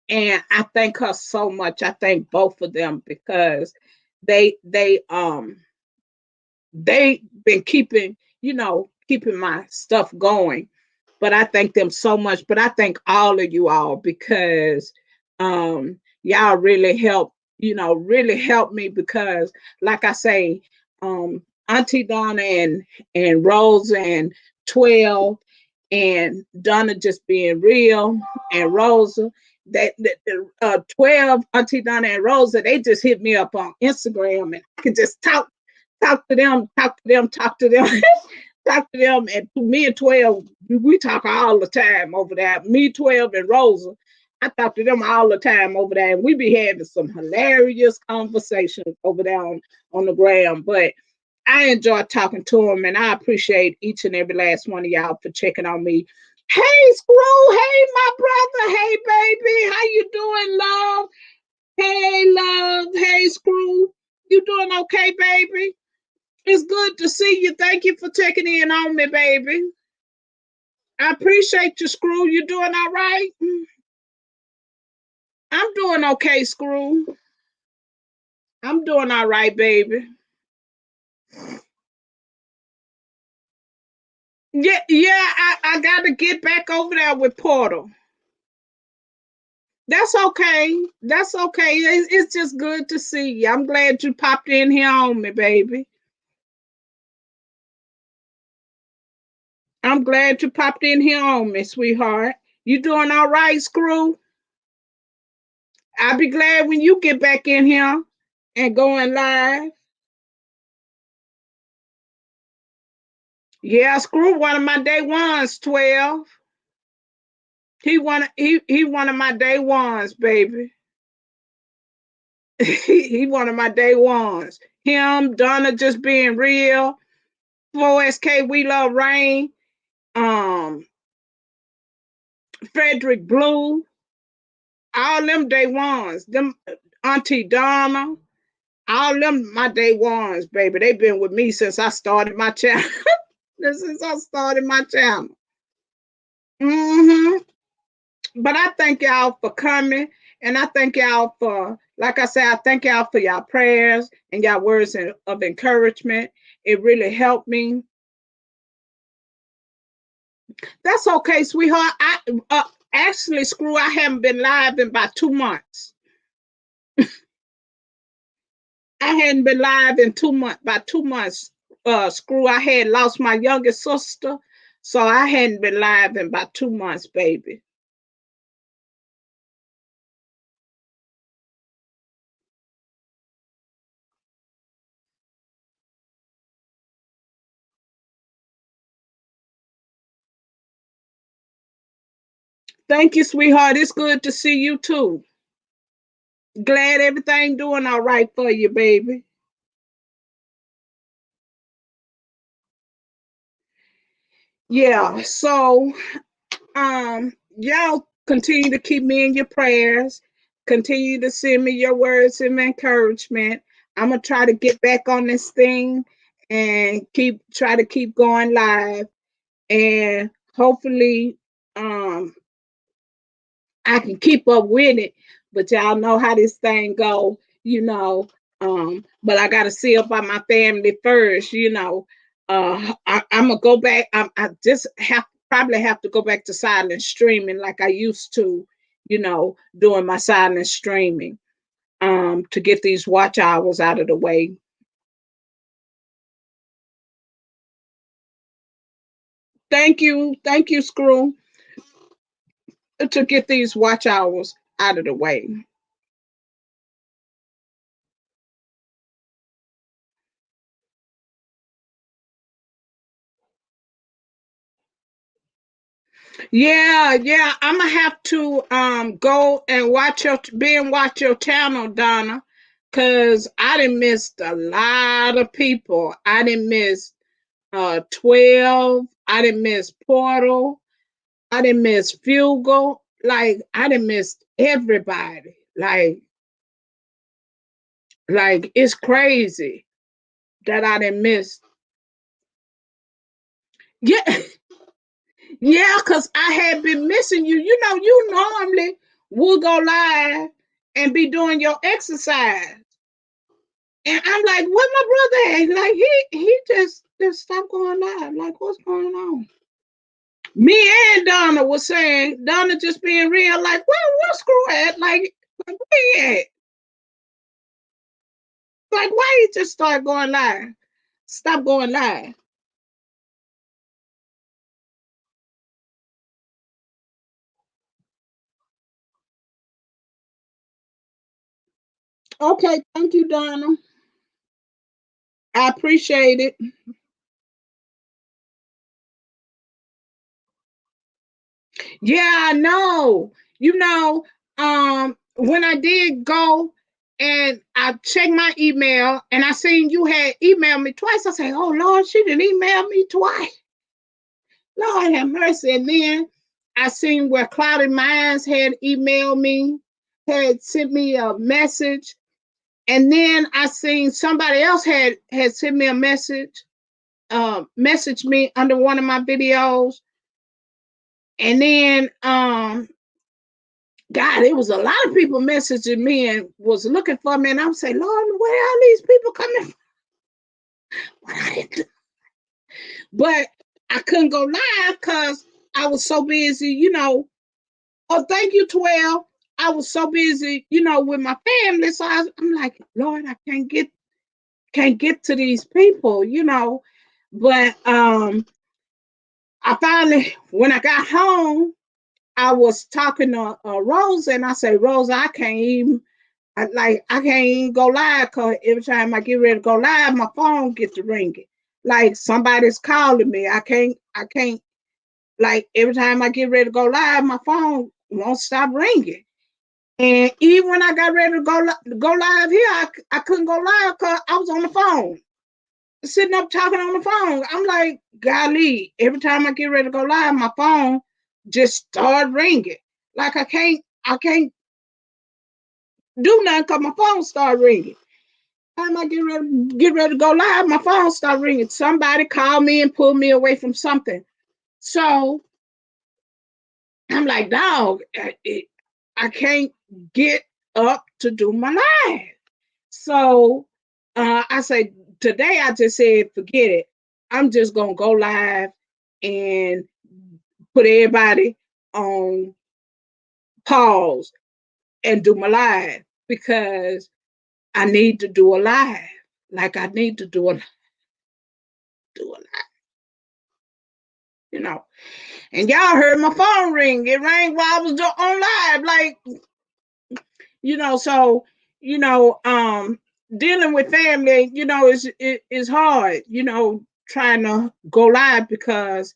And I thank her so much. I thank both of them because they they um they been keeping my stuff going. But I thank them so much. But I thank all of you all because y'all really help me because like I say, Auntie Donna and Rose and 12 and Donna just being real and Rosa. That 12, Auntie Donna and Rosa, they just hit me up on Instagram, and I can just talk to them, talk to them, talk to them. And me and 12, we talk all the time over there. Me, 12, and Rosa, I talk to them all the time over there. And we be having some hilarious conversations over there on the gram. But I enjoy talking to them, and I appreciate each and every last one of y'all for checking on me. Hey, Screw. Hey, my brother. Hey, baby. How you doing, love? Hey, love. Hey, Screw. You doing okay, baby? It's good to see you. Thank you for checking in on me, baby. I appreciate you, Screw. You doing all right? I'm doing okay, Screw. I'm doing all right, baby. Yeah, I got to get back over there with Portal. That's okay. That's okay. It's just good to see you. I'm glad you popped in here on me, baby. I'm glad you popped in here on me, sweetheart. You doing all right, Screw? I'll be glad when you get back in here and going live. Yeah, Screw one of my day ones, 12. He one of my day ones, baby. He one of my day ones. Him, Donna just being real. 4SK, we love rain. Um, Frederick Blue, all them day ones. Them Auntie Donna, all them my day ones, baby. They been with me since I started my channel. Since I started my channel. hmm But I thank y'all for coming, and I thank y'all for, like I said, I thank y'all for y'all prayers and y'all words of encouragement. It really helped me. That's okay, sweetheart. Actually, Screw, I haven't been live in about 2 months. I hadn't been live in 2 months. About 2 months, Screw. I had lost my youngest sister, so I hadn't been live in about 2 months, baby. Thank you, sweetheart. It's good to see you too. Glad everything doing all right for you, baby. Yeah. So, y'all continue to keep me in your prayers. Continue to send me your words of encouragement. I'm gonna try to get back on this thing and try to keep going live, and hopefully I can keep up with it. But y'all know how this thing go. But I gotta see about my family first. I'm gonna go back. I just probably have to go back to silent streaming like I used to, doing my silent streaming, to get these watch hours out of the way. Thank you, Screw, to get these watch hours out of the way. Yeah, yeah. I'm gonna have to go and watch your channel, Donna, cause I didn't miss a lot of people. I didn't miss 12. I didn't miss Portal. I didn't miss Fugal. Like I didn't miss everybody. Like it's crazy that I didn't miss. Yeah, yeah, cause I had been missing you. You normally will go live and be doing your exercise. And I'm like, what my brother at? Like he just stopped going live. Like, what's going on? Me and Donna was saying, Donna just being real, like, what's Screw at? Like where he at? Like, why he just start going live? Stop going live. Okay, thank you, Donna. I appreciate it. Yeah, I know. When I did go and I checked my email and I seen you had emailed me twice, I said, oh Lord, she didn't email me twice. Lord have mercy. And then I seen where Cloudy Minds had emailed me, had sent me a message. And then I seen somebody else had sent me a message me under one of my videos. And then God, it was a lot of people messaging me and was looking for me, and I'm saying, Lord, where are these people coming from? But I couldn't go live because I was so busy. Oh, thank you, 12. I was so busy, with my family. So I'm like, Lord, I can't get to these people. But I finally, when I got home, I was talking to Rosa, and I said, Rosa, I can't even go live because every time I get ready to go live, my phone gets to ringing. Like somebody's calling me. I can't, like every time I get ready to go live, my phone won't stop ringing. And even when I got ready to go live here, I couldn't go live because I was on the phone, sitting up talking on the phone. I'm like, golly, every time I get ready to go live, my phone just start ringing. Like I can't do nothing because my phone start ringing. Time I get ready to go live, my phone start ringing. Somebody called me and pulled me away from something. So I'm like, dog, I can't get up to do my live. So I say today I just said, forget it. I'm just gonna go live and put everybody on pause and do my live because I need to do a live. Like I need to do a live, you know. And y'all heard my phone ring. It rang while I was on live. Like, so, you know, dealing with family, is hard, trying to go live because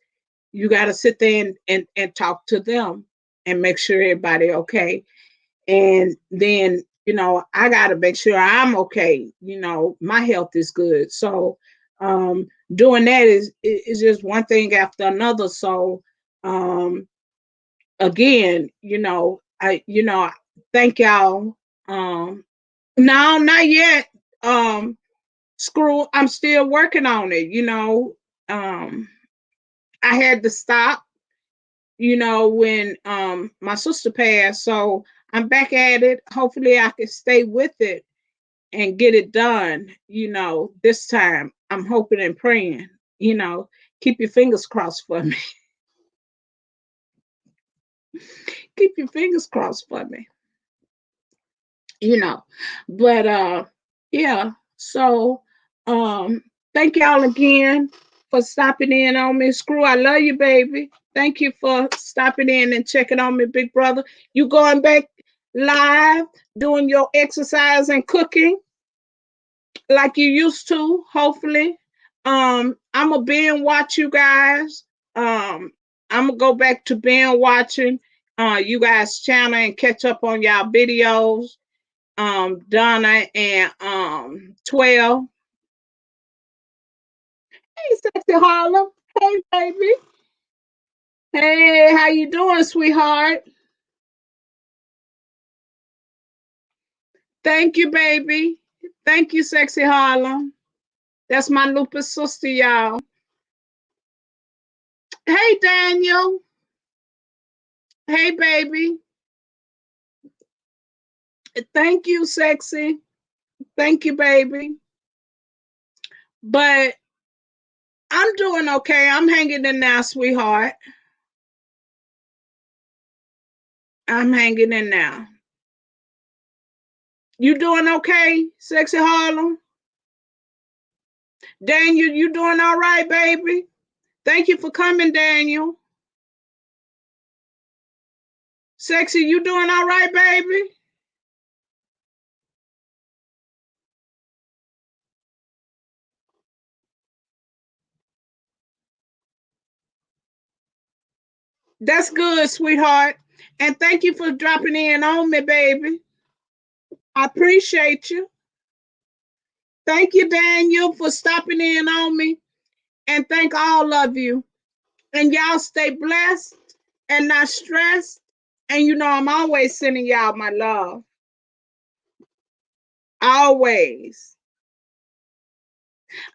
you got to sit there and talk to them and make sure everybody okay. And then, I got to make sure I'm okay. My health is good. So, doing that is just one thing after another. So, again, thank y'all. No, not yet. Um, Screw, I'm still working on it. I had to stop, when my sister passed. So I'm back at it. Hopefully I can stay with it and get it done, this time. I'm hoping and praying, you know. Keep your fingers crossed for me. Keep your fingers crossed for me, you know. But yeah, so thank y'all again for stopping in on me. Screw, I love you, baby. Thank you for stopping in and checking on me, big brother. You going back live, doing your exercise and cooking like you used to, hopefully. I'm a binge watch you guys. I'm gonna go back to binge watching you guys' channel and catch up on y'all videos. Donna and 12. Hey, sexy Harlem. Hey, baby. Hey, how you doing, sweetheart? Thank you, baby. Thank you, sexy Harlem. That's my lupus sister, y'all. Hey, Daniel. Hey, baby. Thank you, sexy. Thank you, baby. But I'm doing okay. I'm hanging in now, sweetheart. I'm hanging in now. You doing okay, sexy Harlem? Daniel, you doing all right, baby? Thank you for coming, Daniel. Sexy, you doing all right, baby? That's good, sweetheart. And thank you for dropping in on me, baby. I appreciate you. Thank you, Daniel, for stopping in on me. And thank all of you. And y'all stay blessed and not stressed. And I'm always sending y'all my love. Always.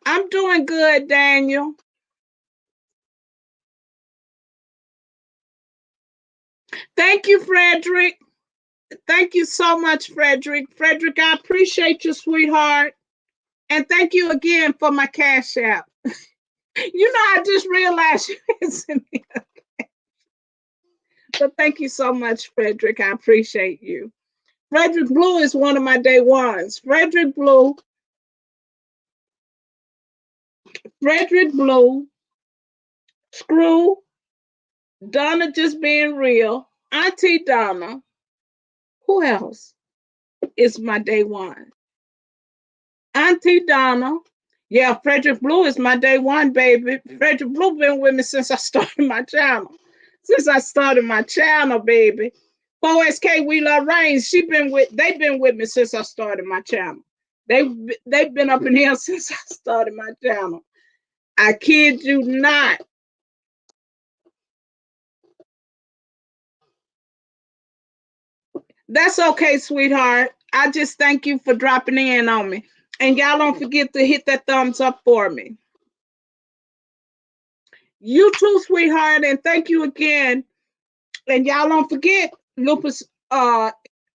I'm doing good, Daniel. Thank you, Frederick. Thank you so much, Frederick. Frederick, I appreciate you, sweetheart. And thank you again for my cash app. I just realized you didn't send me. But thank you so much, Frederick. I appreciate you. Frederick Blue is one of my day ones. Frederick Blue, Screw, Donna just being real. Auntie Donna. Who else is my day one? Auntie Donna. Yeah, Frederick Blue is my day one, baby. Frederick Blue been with me since I started my channel. Since I started my channel, baby. 4SK We Love Rain. They've been with me since I started my channel. They've been up in here since I started my channel. I kid you not. That's okay, sweetheart. I just thank you for dropping in on me. And y'all don't forget to hit that thumbs up for me. You too, sweetheart, and thank you again. And y'all don't forget lupus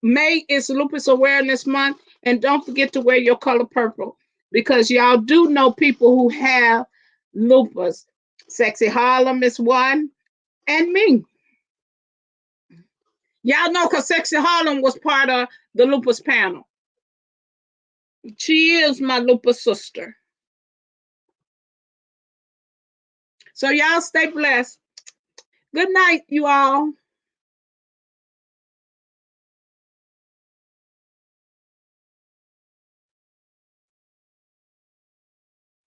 May is lupus awareness month, and don't forget to wear your color purple because y'all do know people who have lupus. Sexy Harlem is one, and me. Y'all know because Sexy Harlem was part of the lupus panel. She is my lupus sister. So y'all stay blessed. Good night, you all.